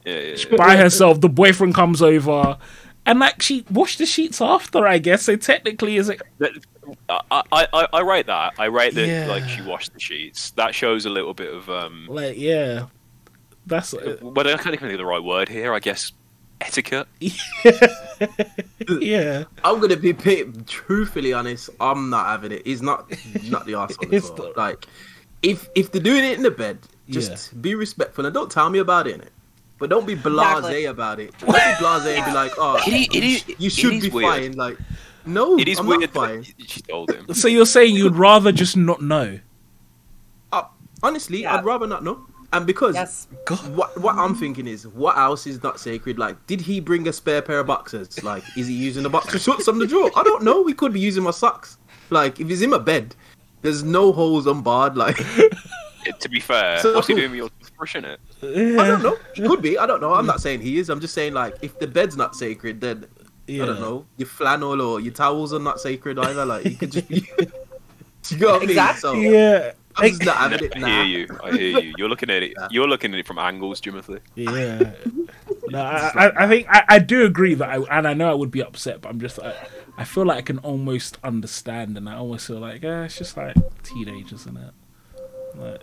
Speaker 3: Yeah.
Speaker 1: By herself. The boyfriend comes over, and like she washed the sheets after, I guess. So technically, is it?
Speaker 3: I rate that. I rate that
Speaker 1: Yeah.
Speaker 3: like she washed the sheets. That shows a little bit of
Speaker 1: Like, yeah, that's
Speaker 3: but I can't even think of the right word here. I guess etiquette.
Speaker 1: yeah.
Speaker 4: I'm gonna be truthfully honest. I'm not having it. He's not the arsehole
Speaker 1: It's
Speaker 4: at all.
Speaker 1: not.
Speaker 4: Like, if they're doing it in the bed, just be respectful and don't tell me about it. Innit? But don't be blasé
Speaker 2: Exactly.
Speaker 4: about it. Don't be blasé and be like, "Oh, you should be
Speaker 3: weird.
Speaker 4: fine." Like, no,
Speaker 3: It is
Speaker 4: I'm
Speaker 3: weird
Speaker 4: not fine.
Speaker 3: that she told him.
Speaker 1: So you're saying you'd rather just not know?
Speaker 4: Honestly,
Speaker 2: Yeah.
Speaker 4: I'd rather not know. And because
Speaker 2: Yes.
Speaker 4: what I'm thinking is, what else is not sacred? Like, did he bring a spare pair of boxers? Like, is he using the boxer shorts on the drawer? I don't know. He could be using my socks. Like, if he's in my bed, there's no holes unbarred. Like,
Speaker 3: To be fair,
Speaker 4: So-
Speaker 3: what's he doing with your toothbrush in it?
Speaker 4: I don't know. He could be. I don't know. I'm not saying he is. I'm just saying, like, if the bed's not sacred, then
Speaker 1: Yeah.
Speaker 4: I don't know. Your flannel or your towels are not sacred either. Like, you could just be. You know what I mean?
Speaker 2: Exactly.
Speaker 4: So
Speaker 1: Yeah.
Speaker 4: I'm just not having it
Speaker 3: I
Speaker 4: now.
Speaker 3: hear you. I hear you. You're looking at it. You're looking at it from angles, Jimothy.
Speaker 1: Yeah. No, I think I do agree that I know I would be upset, but I'm just I feel like I can almost understand, and I almost feel like it's just like teenagers, isn't it? Like,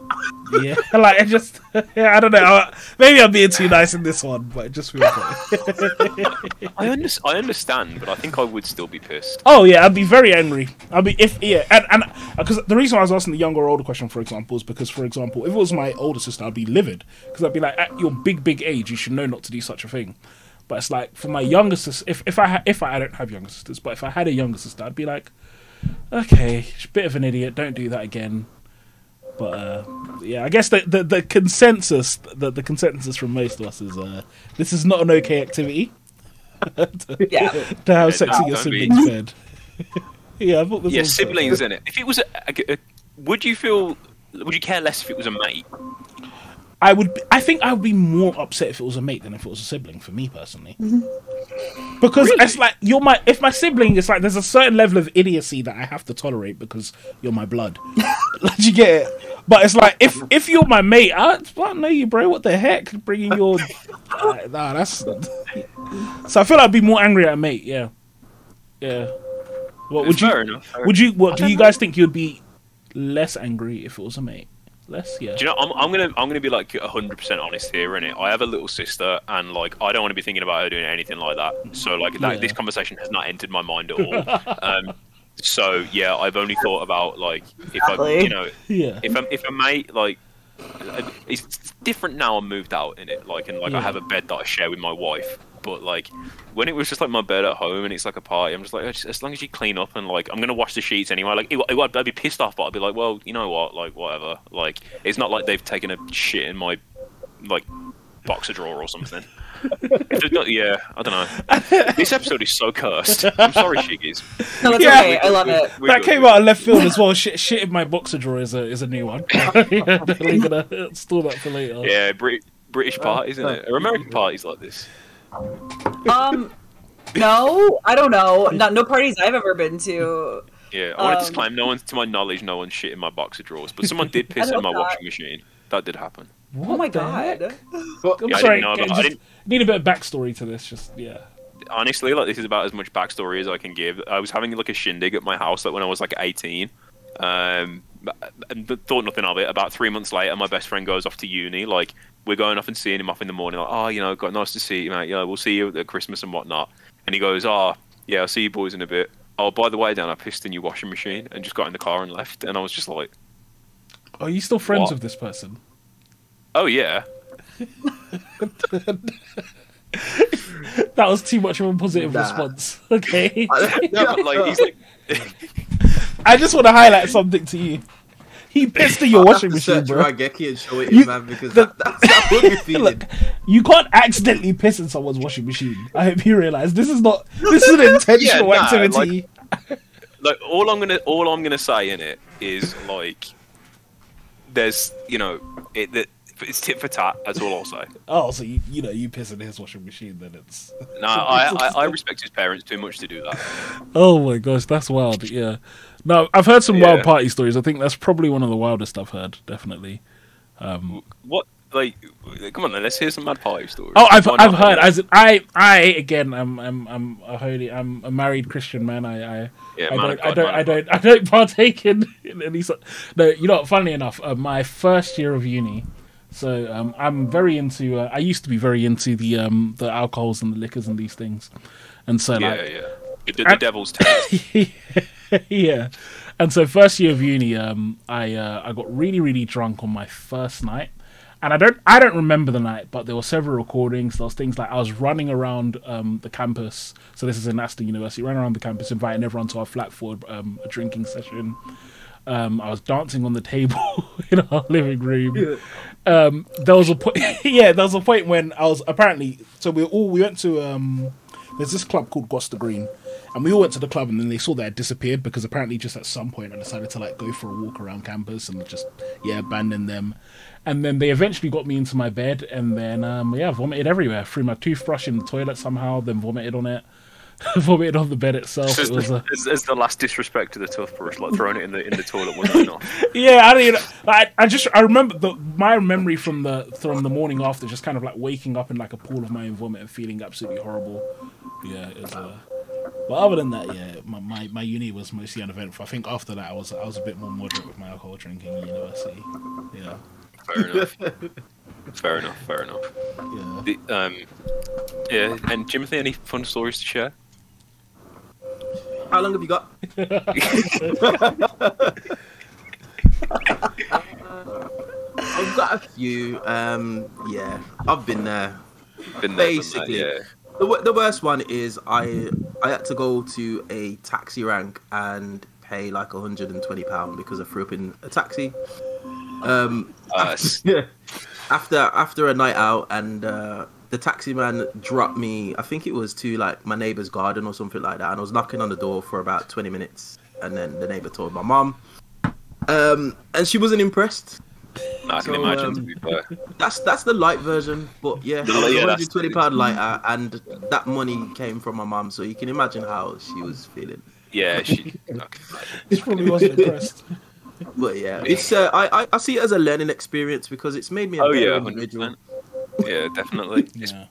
Speaker 1: yeah, like I just I don't know. Maybe I'm being too nice in this one, but it just feels like.
Speaker 3: I understand, but I think I would still be pissed.
Speaker 1: Oh yeah, I'd be very angry. I'd be and because the reason I was asking the younger or older question, for example, is because, for example, if it was my older sister, I'd be livid because I'd be like, at your big age, you should know not to do such a thing. But it's like for my younger sister, if I don't have younger sisters, but if I had a younger sister, I'd be like, okay, she's a bit of an idiot, don't do that again. But yeah, I guess the consensus from most of us is this is not an okay activity.
Speaker 2: Yeah.
Speaker 1: To have sex in your
Speaker 3: don't be.
Speaker 1: siblings' bed. Yeah, I thought this
Speaker 3: Yeah,
Speaker 1: was
Speaker 3: siblings in it. If it was would you care less if it was a mate?
Speaker 1: I think I would be more upset if it was a mate than if it was a sibling, for me personally. Because it's like if my sibling, it's like there's a certain level of idiocy that I have to tolerate because you're my blood. Like, you get it? But it's like if you're my mate, I don't know you, bro. What the heck? Bringing your nah, that's. So I feel like I'd be more angry at a mate. Yeah. What would you?
Speaker 3: Fair enough.
Speaker 1: Would you? What do you guys think you'd be less angry if it was a mate? Less, yeah.
Speaker 3: Do you know? I'm gonna be like 100% honest here, innit? I have a little sister, and like I don't want to be thinking about her doing anything like that. So like this conversation has not entered my mind at all. So yeah, I've only thought about like if if a mate like it's different now. I'm moved out in it, like I have a bed that I share with my wife. But like when it was just like my bed at home and it's like a party, I'm just like, as long as you clean up and like I'm gonna wash the sheets anyway. Like I'd be pissed off, but I'd be like, well, you know what, like whatever. Like it's not like they've taken a shit in my like boxer drawer or something. Yeah, I don't know. This episode is so cursed. I'm sorry, Shiggies.
Speaker 2: No, it's okay. I love it.
Speaker 1: That came out of left field as well. Shit in my boxer drawer is a new one. Definitely gonna store that for later.
Speaker 3: Yeah, British parties, isn't it? Or American parties like this?
Speaker 2: No, I don't know. No parties I've ever been to.
Speaker 3: Yeah, I want to disclaim, to my knowledge, no one shit in my boxer drawers, but someone did piss in my washing machine. That did happen.
Speaker 2: Oh my god.
Speaker 1: I'm sorry, I didn't need a bit of backstory to this,
Speaker 3: Honestly, like this is about as much backstory as I can give. I was having like a shindig at my house like when I was like 18. And thought nothing of it. About 3 months later, my best friend goes off to uni. Like, we're going off and seeing him off in the morning. Like, oh, you know, got nice to see you, mate. Yeah, we'll see you at Christmas and whatnot. And he goes, oh, yeah, I'll see you boys in a bit. Oh, by the way, Dan, I pissed in your washing machine and just got in the car and left. And I was just like,
Speaker 1: are you still friends with this person?
Speaker 3: Oh yeah.
Speaker 1: That was too much of a positive response. Okay.
Speaker 3: No, but like he's like.
Speaker 1: I just want to highlight something to you. He pissed in your washing machine, bro.
Speaker 4: Rageki and show it in, man, because that's what you're feeling.
Speaker 1: Look, you can't accidentally piss in someone's washing machine. I hope you realise this is an intentional activity.
Speaker 3: Like all I'm gonna say in it is like, there's it's tit for tat. That's all I'll say.
Speaker 1: Oh, so you piss in his washing machine, then it's
Speaker 3: no. I respect his parents too much to do that.
Speaker 1: Oh my gosh, that's wild. Yeah. No, I've heard some wild party stories. I think that's probably one of the wildest I've heard. Definitely.
Speaker 3: What? Like, come on, then. Let's hear some mad party stories.
Speaker 1: Oh, I've heard. As I again, I'm a married Christian man. I don't partake in any. No, you know, funnily enough, my first year of uni. So I'm very into. I used to be very into the alcohols and the liquors and these things, and so
Speaker 3: the devil's taste.
Speaker 1: Yeah, and so first year of uni, I got really really drunk on my first night, and I don't remember the night, but there were several recordings. There was things like I was running around the campus. So this is in Aston University, running around the campus, inviting everyone to our flat for a drinking session. I was dancing on the table in our living room. Yeah. There was a point. Yeah, there was a point when I was apparently. So we went to. There's this club called Gloucester Green, and we all went to the club, and then they saw that it disappeared because apparently just at some point I decided to like go for a walk around campus and just abandon them. And then they eventually got me into my bed, and then vomited everywhere. Threw my toothbrush in the toilet somehow, then vomited on it. Vomited on the bed itself.
Speaker 3: So as the last disrespect to the toothbrush, like throwing it in the toilet, was that enough?
Speaker 1: Yeah, I remember my memory from the morning after, just kind of like waking up in like a pool of my own vomit and feeling absolutely horrible. Yeah, it was. But other than that, yeah, my uni was mostly uneventful. I think after that, I was a bit more moderate with my alcohol drinking in university. Yeah.
Speaker 3: Fair enough. Yeah. And Timothy, any fun stories to share?
Speaker 4: How long have you got? I've got a few. I've been there. Basically, the worst one is I had to go to a taxi rank and pay like £120 because I threw up in a taxi. After a night out, and the taxi man dropped me. I think it was to like my neighbor's garden or something like that, and I was knocking on the door for about 20 minutes, and then the neighbor told my mom, and she wasn't impressed.
Speaker 3: I can imagine. To be fair,
Speaker 4: that's the light version, but yeah, £120 lighter, and that money came from my mom, so you can imagine how she was feeling.
Speaker 3: Yeah, she
Speaker 1: probably wasn't impressed.
Speaker 4: But yeah, it's I see it as a learning experience because it's made me a better individual.
Speaker 3: 100%. Yeah, definitely.
Speaker 1: Yeah.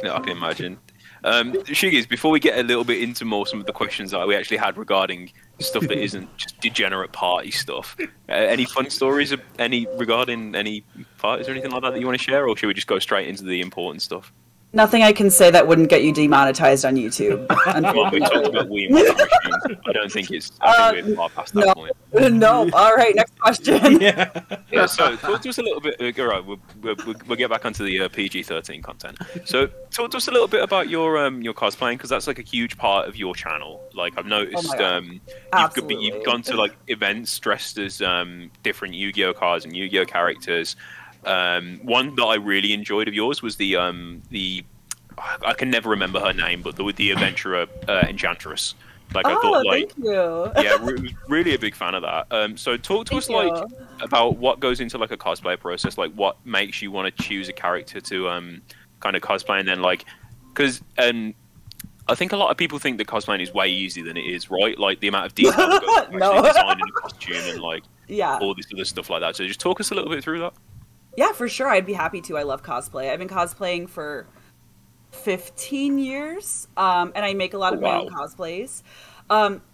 Speaker 3: I can imagine. Shiggies, before we get a little bit into some of the questions that we actually had regarding stuff that isn't just degenerate party stuff, any fun stories regarding any parties or anything like that you want to share, or should we just go straight into the important stuff?
Speaker 2: Nothing I can say that wouldn't get you demonetized on YouTube.
Speaker 3: Well, we talked about Wii machines. I don't think it's. I think we're far past that point.
Speaker 2: No. All right, next question.
Speaker 3: Yeah. So talk to us a little bit. All right, we'll get back onto the PG-13 content. So talk to us a little bit about your cosplaying, because that's like a huge part of your channel. Like I've noticed, you've gone to like events dressed as different Yu-Gi-Oh cards and Yu-Gi-Oh characters. One that I really enjoyed of yours was the I can never remember her name, but the adventurer Enchantress. Like I thought, like,
Speaker 2: thank you.
Speaker 3: Yeah, really a big fan of that. So talk to us like about what goes into like a cosplay process, like what makes you want to choose a character to kind of cosplay, and then like because I think a lot of people think that cosplaying is way easier than it is, right? Like the amount of detail that goes into actually designing a costume and like all this other stuff like that. So just talk us a little bit through that.
Speaker 2: Yeah, for sure. I'd be happy to. I love cosplay. I've been cosplaying for 15 years, and I make a lot of my own cosplays.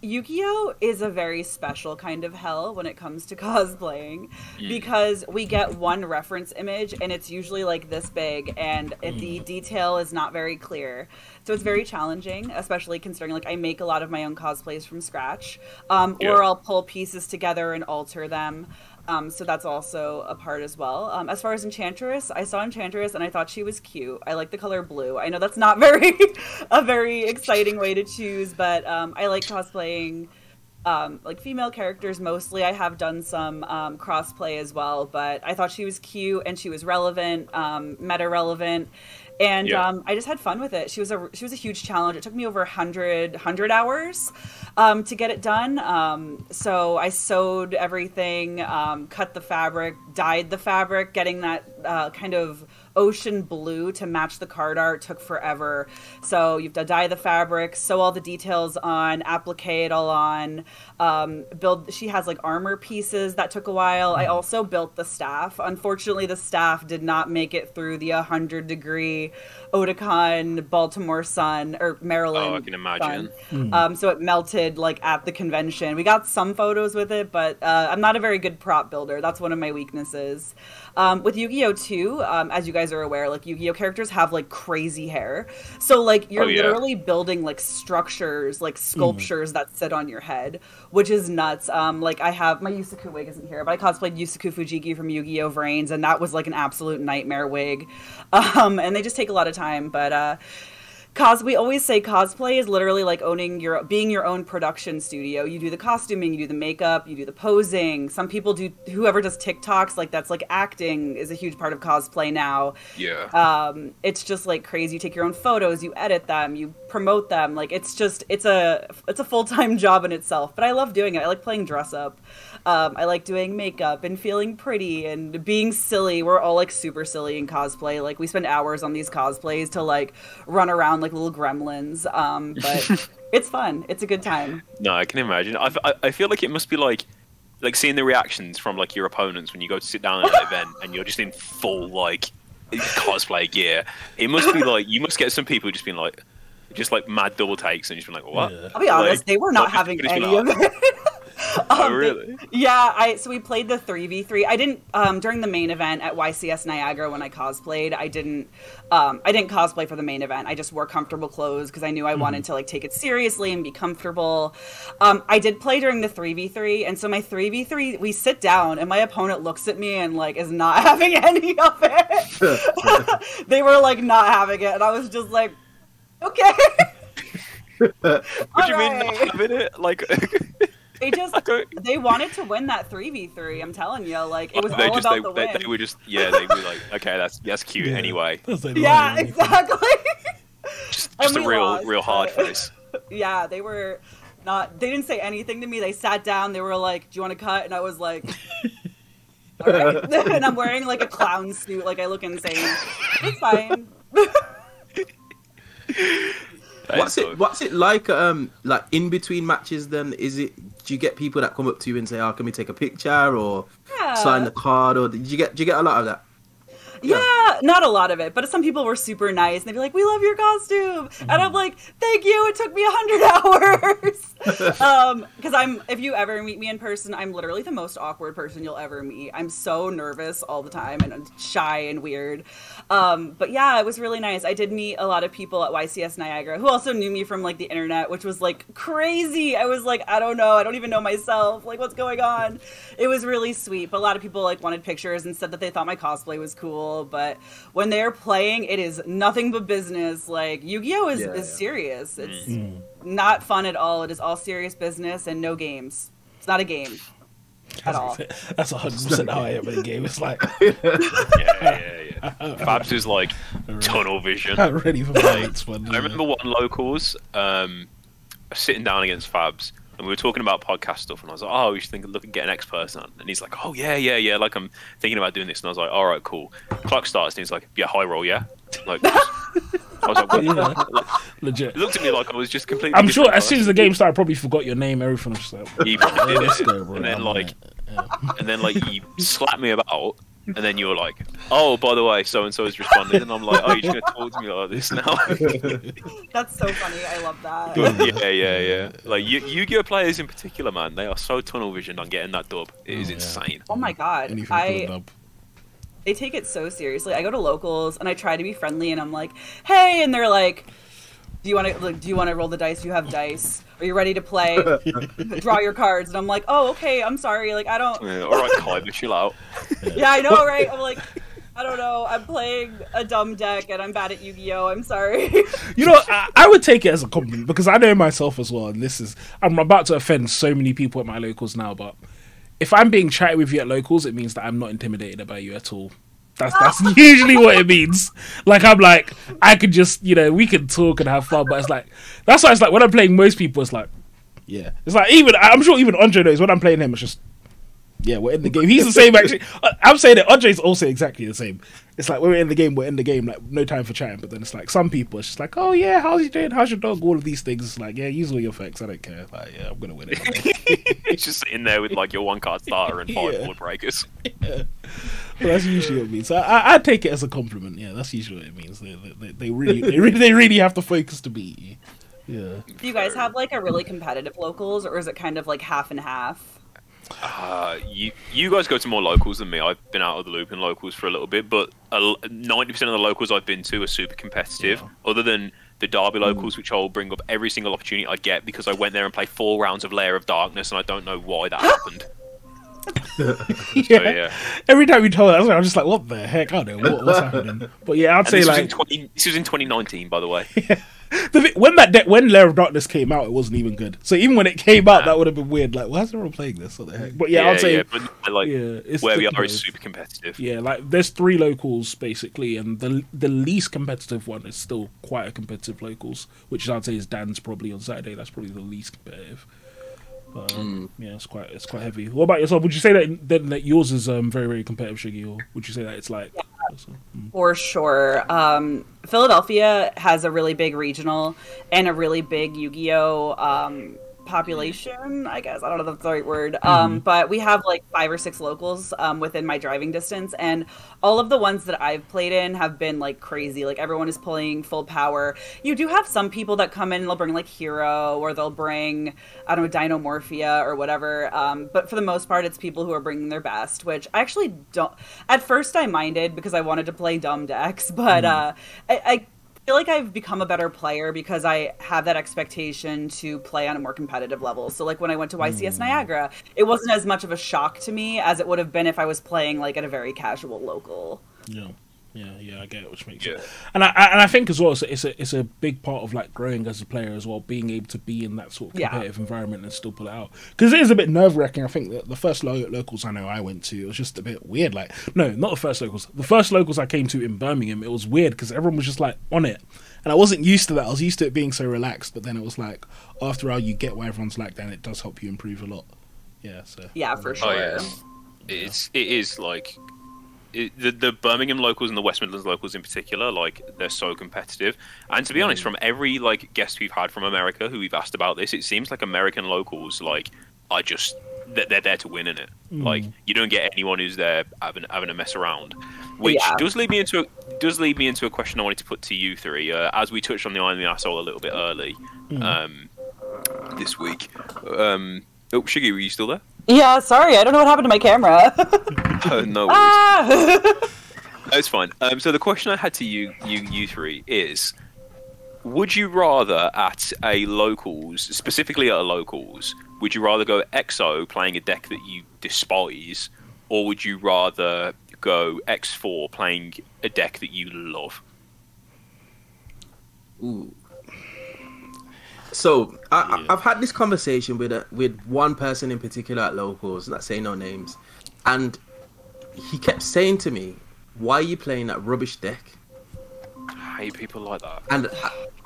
Speaker 2: Yu-Gi-Oh! Is a very special kind of hell when it comes to cosplaying, because we get one reference image, and it's usually like this big, and the detail is not very clear. So it's very challenging, especially considering like I make a lot of my own cosplays from scratch, or I'll pull pieces together and alter them. So that's also a part as well. As far as Enchantress, I saw Enchantress and I thought she was cute. I like the color blue. I know that's not a very exciting way to choose, but I like cosplaying like female characters mostly. I have done some crossplay as well, but I thought she was cute and she was relevant, meta relevant. And I just had fun with it. She was a huge challenge. It took me over 100 hours to get it done. So I sewed everything, cut the fabric, dyed the fabric, getting that kind of ocean blue to match the card art took forever. So you have to dye the fabric, sew all the details on, applique it all on, she has like armor pieces that took a while. I also built the staff. Unfortunately, the staff did not make it through the 100-degree Otakon Baltimore sun, or Maryland.
Speaker 3: Oh, I can imagine.
Speaker 2: So it melted like at the convention. We got some photos with it, but I'm not a very good prop builder. That's one of my weaknesses. With Yu-Gi-Oh! Too, as you guys are aware, like Yu-Gi-Oh! Characters have like crazy hair. So like you're literally building like structures, like sculptures that sit on your head, which is nuts. Like I have, my Yusaku wig isn't here, but I cosplayed Yusaku Fujiki from Yu-Gi-Oh! Vrains, and that was like an absolute nightmare wig. And they just take a lot of time, but we always say cosplay is literally like being your own production studio. You do the costuming, you do the makeup, you do the posing. Some people do, whoever does TikToks, like that's like acting is a huge part of cosplay now.
Speaker 3: Yeah.
Speaker 2: It's just like crazy. You take your own photos, you edit them, you promote them. Like it's a full-time job in itself, but I love doing it. I like playing dress up. I like doing makeup and feeling pretty and being silly. We're all like super silly in cosplay. Like we spend hours on these cosplays to like run around like little gremlins. But it's fun. It's a good time.
Speaker 3: No, I can imagine. I feel like it must be like seeing the reactions from like your opponents when you go to sit down at an event and you're just in full like cosplay gear. It must be like you must get some people just being like mad double takes and just been like, what?
Speaker 2: I'll be honest, they were not having any of it.
Speaker 3: Oh, really?
Speaker 2: So we played the 3v3. I didn't during the main event at YCS Niagara when I cosplayed. I didn't cosplay for the main event. I just wore comfortable clothes because I knew I wanted to like take it seriously and be comfortable. I did play during the 3v3, and so my 3v3 we sit down and my opponent looks at me and like is not having any of it. They were like not having it, and I was just like, okay.
Speaker 3: What do you mean not having it? Like
Speaker 2: They wanted to win that 3v3. I'm telling you, like it was
Speaker 3: they
Speaker 2: all
Speaker 3: just,
Speaker 2: about the win.
Speaker 3: they were just, yeah, they were like, okay, that's cute anyway.
Speaker 2: Yeah, exactly.
Speaker 3: Just a real hard face.
Speaker 2: Yeah, they were not. They didn't say anything to me. They sat down. They were like, "Do you want to cut?" And I was like, "All right." And I'm wearing like a clown suit. Like I look insane. It's fine.
Speaker 4: What's it like in between matches then? Do you get people that come up to you and say, "Oh, can we take a picture or sign the card?" Or do you get a lot of that?
Speaker 2: Yeah, not a lot of it, but some people were super nice and they'd be like, "We love your costume," and I'm like, "Thank you. It took me 100 hours." Because if you ever meet me in person, I'm literally the most awkward person you'll ever meet. I'm so nervous all the time and I'm shy and weird. But yeah, it was really nice. I did meet a lot of people at YCS Niagara who also knew me from like the internet, which was like crazy. I was like, I don't know. I don't even know myself. Like, what's going on? It was really sweet. But a lot of people like wanted pictures and said that they thought my cosplay was cool. But when they're playing, it is nothing but business. Like Yu-Gi-Oh is serious. It's not fun at all. It is all serious business and no games. It's not a game at all.
Speaker 1: That's 100% how I am in a game. It's like
Speaker 3: yeah. Fabz is like tunnel vision.
Speaker 1: I'm ready for fights.
Speaker 3: I remember one locals sitting down against Fabz. And we were talking about podcast stuff, and I was like, "Oh, we should look at getting X person." And he's like, "Oh yeah. Like I'm thinking about doing this." And I was like, "All right, cool." Clock starts, and he's like, "Yeah, high roll, yeah." Like, I was like, "What?" Like,
Speaker 1: legit.
Speaker 3: He looked at me like I was just completely.
Speaker 1: I'm sure as soon as the game started, I probably forgot your name. Everything was just like,
Speaker 3: he probably did it. And then like he slapped me about. And then you were like, "Oh, by the way, so and so has responded," and I'm like, "Oh, you're just gonna talk to me like this now?"
Speaker 2: That's so funny. I love that.
Speaker 3: Yeah. Like Yu-Gi-Oh players in particular, man, they are so tunnel visioned on getting that dub. It is insane.
Speaker 2: Oh my god, they take it so seriously. I go to locals and I try to be friendly, and I'm like, "Hey," and they're like, do you want to roll the dice? Do you have dice? Are you ready to play? Draw your cards. And I'm like, "Oh, okay. I'm sorry. Like, I don't."
Speaker 3: Yeah, all right, Kyber, chill out.
Speaker 2: Yeah, I know, right? I'm like, I don't know. I'm playing a dumb deck and I'm bad at Yu-Gi-Oh. I'm sorry.
Speaker 1: You know, I would take it as a compliment because I know myself as well. And I'm about to offend so many people at my locals now. But if I'm being chatty with you at locals, it means that I'm not intimidated by you at all. That's usually what it means. Like, I'm like, I could just, we can talk and have fun, but it's like, that's why it's like, when I'm playing most people, it's like, yeah. It's like, I'm sure even Andre knows when I'm playing him, it's just, yeah, we're in the game. He's the same, actually. I'm saying that Andre's also exactly the same. It's like, we're in the game, like, no time for chatting, but then it's like, some people, it's just like, "Oh, yeah, how's you doing? How's your dog?" All of these things. It's like, yeah, use all your effects, I don't care. Like, yeah, I'm gonna win it.
Speaker 3: It's just sitting there with, like, your one-card starter and 5 board breakers.
Speaker 1: Yeah. Well, that's usually what it means. So I take it as a compliment. Yeah, that's usually what it means. They really have to focus to beat you. Yeah.
Speaker 2: Do you guys have like a really competitive locals, or is it kind of like half and half?
Speaker 3: You guys go to more locals than me. I've been out of the loop in locals for a little bit, but 90% of the locals I've been to are super competitive. Yeah. Other than the Derby locals, which I'll bring up every single opportunity I get because I went there and played 4 rounds of Lair of Darkness, and I don't know why that happened.
Speaker 1: Yeah. Every time you told that, I was just like, "What the heck? I don't know what's happening." But yeah, I'd say
Speaker 3: this
Speaker 1: like
Speaker 3: this was in 2019, by the way.
Speaker 1: Yeah. When Lair of Darkness came out, it wasn't even good. So even when it came out, that would have been weird. Like, why is everyone playing this? What the heck? But yeah, I'd say
Speaker 3: but like where we are is super competitive.
Speaker 1: Yeah, like there's 3 locals basically, and the least competitive one is still quite a competitive locals, which I'd say is Dan's probably on Saturday. That's probably the least competitive. Yeah, it's quite heavy. What about yourself? Would you say that yours is very, very competitive, Shiggy, or would you say that it's like?
Speaker 2: Yeah, for sure. Philadelphia has a really big regional and a really big Yu-Gi-Oh population, I guess. I don't know if that's the right word. But we have like 5 or 6 locals within my driving distance, and all of the ones that I've played in have been like crazy. Like everyone is playing full power. You do have some people that come in and they'll bring like Hero, or they'll bring, I don't know, Dinomorphia or whatever. But for the most part, it's people who are bringing their best, which I actually don't. At first I minded because I wanted to play dumb decks, but I feel like I've become a better player because I have that expectation to play on a more competitive level. So like when I went to YCS Niagara, it wasn't as much of a shock to me as it would have been if I was playing like at a very casual local.
Speaker 1: Yeah. Yeah, I get it, which makes
Speaker 3: Yeah.
Speaker 1: sense. And I think as well, it's a big part of like growing as a player as well, being able to be in that sort of competitive environment and still pull it out. Because it is a bit nerve wracking. I think that the first locals I know I went to, it was just a bit weird. Like, no, not the first locals. The first locals I came to in Birmingham, it was weird because everyone was just like on it, and I wasn't used to that. I was used to it being so relaxed, but then it was like after a while you get why everyone's like that, and it does help you improve a lot. Yeah, so
Speaker 2: Yeah, for sure.
Speaker 3: Oh, yeah. It is like the Birmingham locals and the West Midlands locals in particular, like they're so competitive. And to be honest, from every like guest we've had from America who we've asked about this, it seems like American locals like are just they're there to win in it. Like you don't get anyone who's there having a mess around, which does lead me into a question I wanted to put to you three. As we touched on the Eye in the Asshole a little bit early this week. Oh, Shiggy, were you still there?
Speaker 2: Yeah, sorry, I don't know what happened to my camera.
Speaker 3: No worries. It's fine. So the question I had to you three is: would you rather at a locals, specifically at a locals, would you rather go XO playing a deck that you despise, or would you rather go X4 playing a deck that you love?
Speaker 4: Ooh. So I've had this conversation with one person in particular at locals, not saying no names, and he kept saying to me, "Why are you playing that rubbish deck?"
Speaker 3: I hate people like that.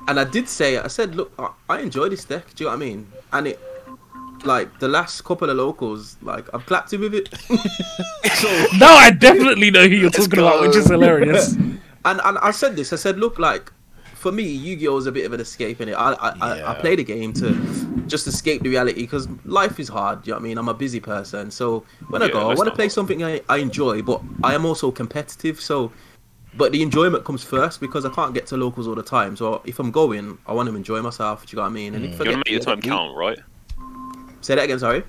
Speaker 4: And I did say, I said, "Look, I enjoy this deck. Do you know what I mean?" And it, like the last couple of locals, like I've clapped him with it. So,
Speaker 1: no, I definitely know who you're talking about, which is hilarious.
Speaker 4: And I said this. I said, "Look, like." For me, Yu-Gi-Oh is a bit of an escape in it. I play the game to just escape the reality because life is hard. You know what I mean? I'm a busy person, so when I go, I want to play something I enjoy, but I am also competitive. So, but the enjoyment comes first because I can't get to locals all the time. So if I'm going, I want to enjoy myself. Do you know what I mean? And
Speaker 3: you want to make your time count, right?
Speaker 4: Say that again. Sorry.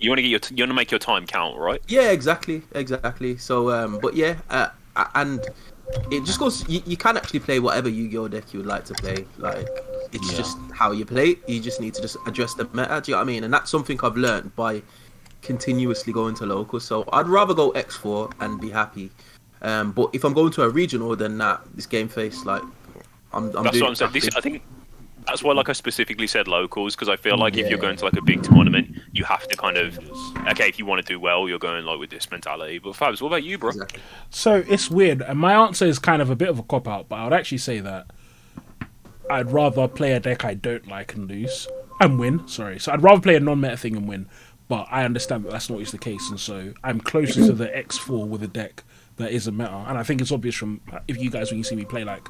Speaker 3: You want to make your time count, right?
Speaker 4: Yeah, exactly. So, but yeah, and. It just goes. You can actually play whatever Yu-Gi-Oh deck you would like to play. Like it's just how you play it. You just need to just address the meta. Do you know what I mean? And that's something I've learned by continuously going to locals. So I'd rather go X4 and be happy. But if I'm going to a regional, then this game face like I'm.
Speaker 3: That's what I'm saying. I think that's why, like, I specifically said locals because I feel like if you're going to like a big tournament, you have to kind of if you want to do well, you're going like with this mentality. But Fabz, what about you, bro?
Speaker 4: Exactly.
Speaker 1: So it's weird, and my answer is kind of a bit of a cop out, but I would actually say that I'd rather play a deck I don't like and lose and win. Sorry, so I'd rather play a non-meta thing and win. But I understand that that's not always the case, and so I'm closer to the X4 with a deck that is a meta, and I think it's obvious from if you guys when you see me play like.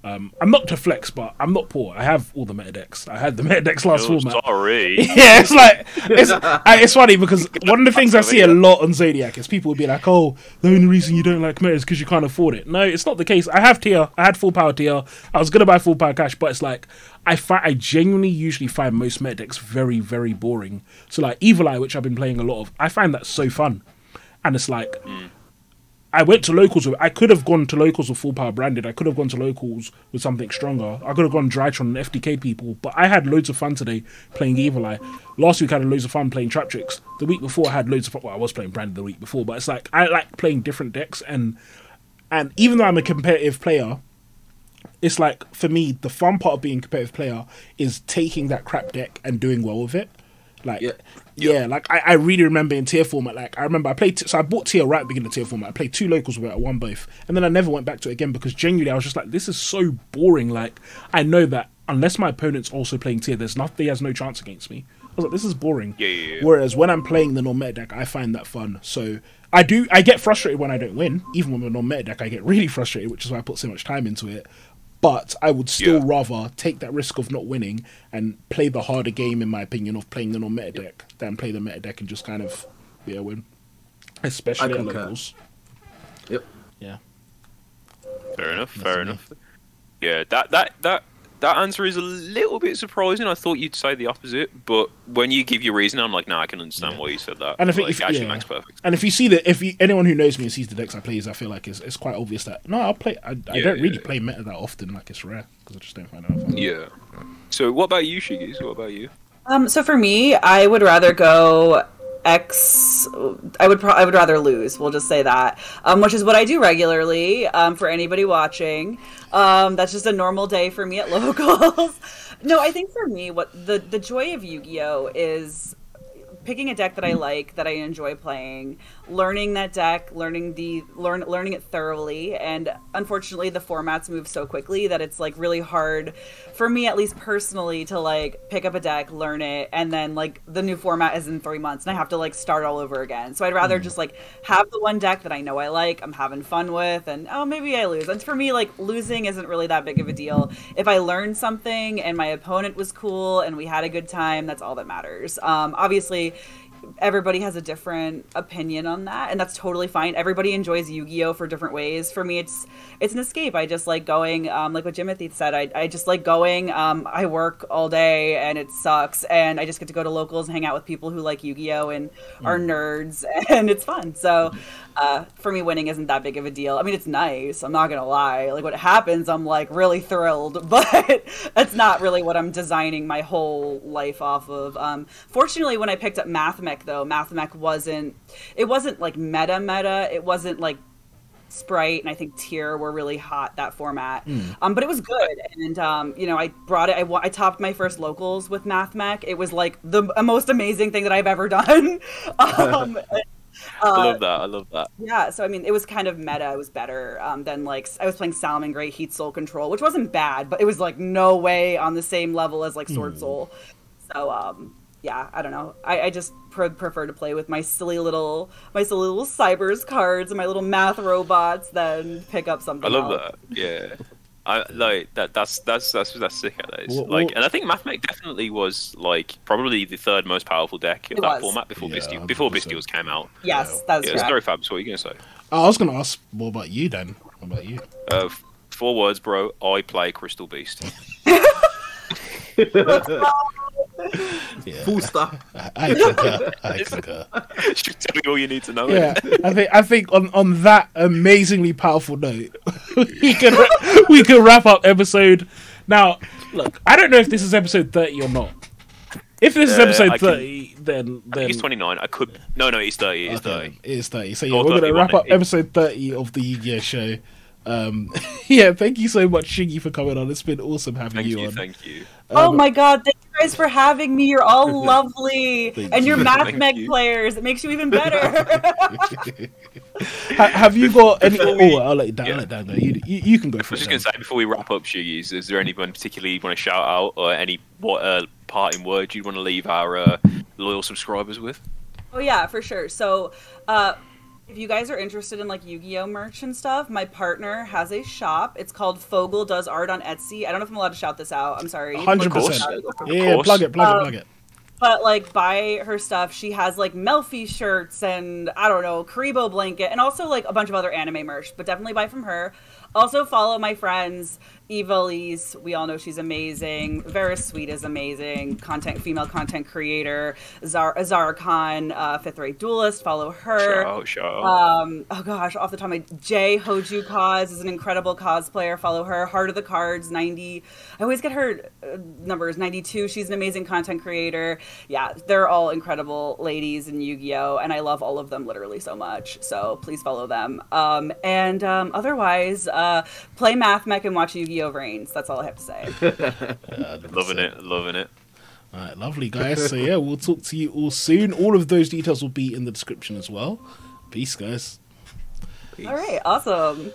Speaker 1: I'm not to flex, but I'm not poor. I have all the meta decks. I had the meta decks last format.
Speaker 3: Sorry.
Speaker 1: Yeah, it's like it's funny because one of the things I see a lot on Zodiac is people would be like, "Oh, the only reason you don't like meta is because you can't afford it." No, it's not the case. I have tier. I had full power tier. I was gonna buy full power cash, but it's like I genuinely usually find most meta decks very, very boring. So like Evil Eye, which I've been playing a lot of, I find that so fun, and it's like. I went to locals I could have gone to locals with full power branded. I could have gone to locals with something stronger. I could have gone Drytron and FDK people, but I had loads of fun today playing Evil Eye. Last week I had loads of fun playing Trap Tricks. The week before I had loads of fun. Well, I was playing branded the week before, but it's like I like playing different decks and even though I'm a competitive player, it's like for me the fun part of being a competitive player is taking that crap deck and doing well with it. Like, like I really remember in tier format, like I remember I played, so I bought tier right at the beginning of tier format. I played 2 locals with it, I won both. And then I never went back to it again because genuinely I was just like, this is so boring. Like, I know that unless my opponent's also playing tier, he has no chance against me. I was like, this is boring.
Speaker 3: Yeah.
Speaker 1: Whereas when I'm playing the non-meta deck, I find that fun. So I get frustrated when I don't win. Even with a non-meta deck, I get really frustrated, which is why I put so much time into it. But I would still rather take that risk of not winning and play the harder game, in my opinion, of playing the non-meta deck than play the meta deck and just kind of win. Especially at locals.
Speaker 4: Yep.
Speaker 1: Yeah.
Speaker 3: Fair enough. Yeah, that answer is a little bit surprising. I thought you'd say the opposite, but when you give your reason, I'm like, I can understand why you said that.
Speaker 1: And I think
Speaker 3: it actually makes perfect.
Speaker 1: And if you see that, anyone who knows me and sees the decks I play, I feel like it's quite obvious that I'll play. I don't really play meta that often. Like it's rare because I just don't find it fun.
Speaker 3: Yeah. So what about you, Shiggies? What about you?
Speaker 2: So for me, I would rather go X. I would rather lose. We'll just say that, which is what I do regularly. For anybody watching, that's just a normal day for me at locals. No, I think for me, what the joy of Yu-Gi-Oh is picking a deck that I like, that I enjoy playing, learning that deck, learning it thoroughly, and unfortunately the formats move so quickly that it's like really hard for me, at least personally, to like pick up a deck, learn it, and then like the new format is in 3 months and I have to like start all over again. So I'd rather just like have the one deck that I know I like, I'm having fun with, and oh, maybe I lose. And for me, like, losing isn't really that big of a deal. If I learned something and my opponent was cool and we had a good time, that's all that matters. Obviously everybody has a different opinion on that, and that's totally fine. Everybody enjoys Yu-Gi-Oh for different ways. For me, it's an escape. I just like going, like what Jimothy said, I just like going. I work all day and it sucks, and I just get to go to locals and hang out with people who like Yu-Gi-Oh and are nerds, and it's fun. So for me, winning isn't that big of a deal. I mean, it's nice, I'm not gonna lie. Like, when it happens, I'm like really thrilled, but it's not really what I'm designing my whole life off of. Fortunately, when I picked up Mathmech, though, Mathmech wasn't like meta. It wasn't like Sprite and I think Tier were really hot, that format. But it was good, and you know, I brought it. I topped my first locals with Mathmech. It was like the most amazing thing that I've ever done.
Speaker 3: I love that.
Speaker 2: Yeah, so I mean, it was kind of meta. It was better than like I was playing Salmon Gray Heat Soul Control, which wasn't bad, but it was like no way on the same level as like Sword Soul. So yeah, I don't know. I just prefer to play with my silly little Cybers cards and my little math robots than pick up something.
Speaker 3: I love
Speaker 2: else.
Speaker 3: that. Yeah. I like that. That's sick. That is. Like, and I think Mathmech definitely was like probably the third most powerful deck of that format before Bestials came out.
Speaker 2: Yes, that's correct.
Speaker 3: Sorry, Fabz, what are you gonna say?
Speaker 1: I was gonna ask more about you then. What about you?
Speaker 3: 4 words, bro. I play Crystal Beast.
Speaker 1: Yeah.
Speaker 4: Full stop.
Speaker 1: I concur.
Speaker 3: Should tell you all you need to know.
Speaker 1: Yeah, I think on that amazingly powerful note, we can wrap up episode. Now, look, I don't know if this is episode 30 or not. If this is episode 30, then
Speaker 3: I think it's 29. I could. No, it's 30. It's 30.
Speaker 1: It is 30. So yeah, we're gonna wrap up episode 30 of the Yu-Gi-Oh show. Yeah, thank you so much, Shiggy, for coming on. It's been awesome having you on.
Speaker 3: Thank you.
Speaker 2: Oh my god, thank you guys for having me. You're all lovely. And you're Mathmech players. It makes you even better.
Speaker 1: Have you got any... Oh, I'll let Dan go. You can go for it.
Speaker 3: I was just going to say, before we wrap up, Shiggies, is there anyone particularly you want to shout out, or any parting words you'd want to leave our loyal subscribers with?
Speaker 2: Oh yeah, for sure. So, if you guys are interested in like Yu-Gi-Oh merch and stuff, my partner has a shop. It's called Fogel Does Art on Etsy. I don't know if I'm allowed to shout this out. I'm sorry.
Speaker 1: 100%. Yeah, plug it.
Speaker 2: But like, buy her stuff. She has like Melfi shirts and I don't know, Karibo blanket, and also like a bunch of other anime merch. But definitely buy from her. Also follow my friends Eva Lise. We all know she's amazing. Vera Sweet is amazing. Female content creator. Azara Khan, 5th rate duelist. Follow her.
Speaker 3: Show.
Speaker 2: Oh gosh, off the top of my Jay Hoju Cause is an incredible cosplayer. Follow her. Heart of the Cards 90. I always get her numbers 92. She's an amazing content creator. Yeah, they're all incredible ladies in Yu-Gi-Oh, and I love all of them literally so much. So please follow them. And otherwise, play Mathmech and watch Yu-Gi-Oh! Reigns. That's all I have to say.
Speaker 3: Loving it.
Speaker 1: All right, lovely guys. So yeah, we'll talk to you all soon. All of those details will be in the description as well. Peace, guys.
Speaker 2: All right, awesome.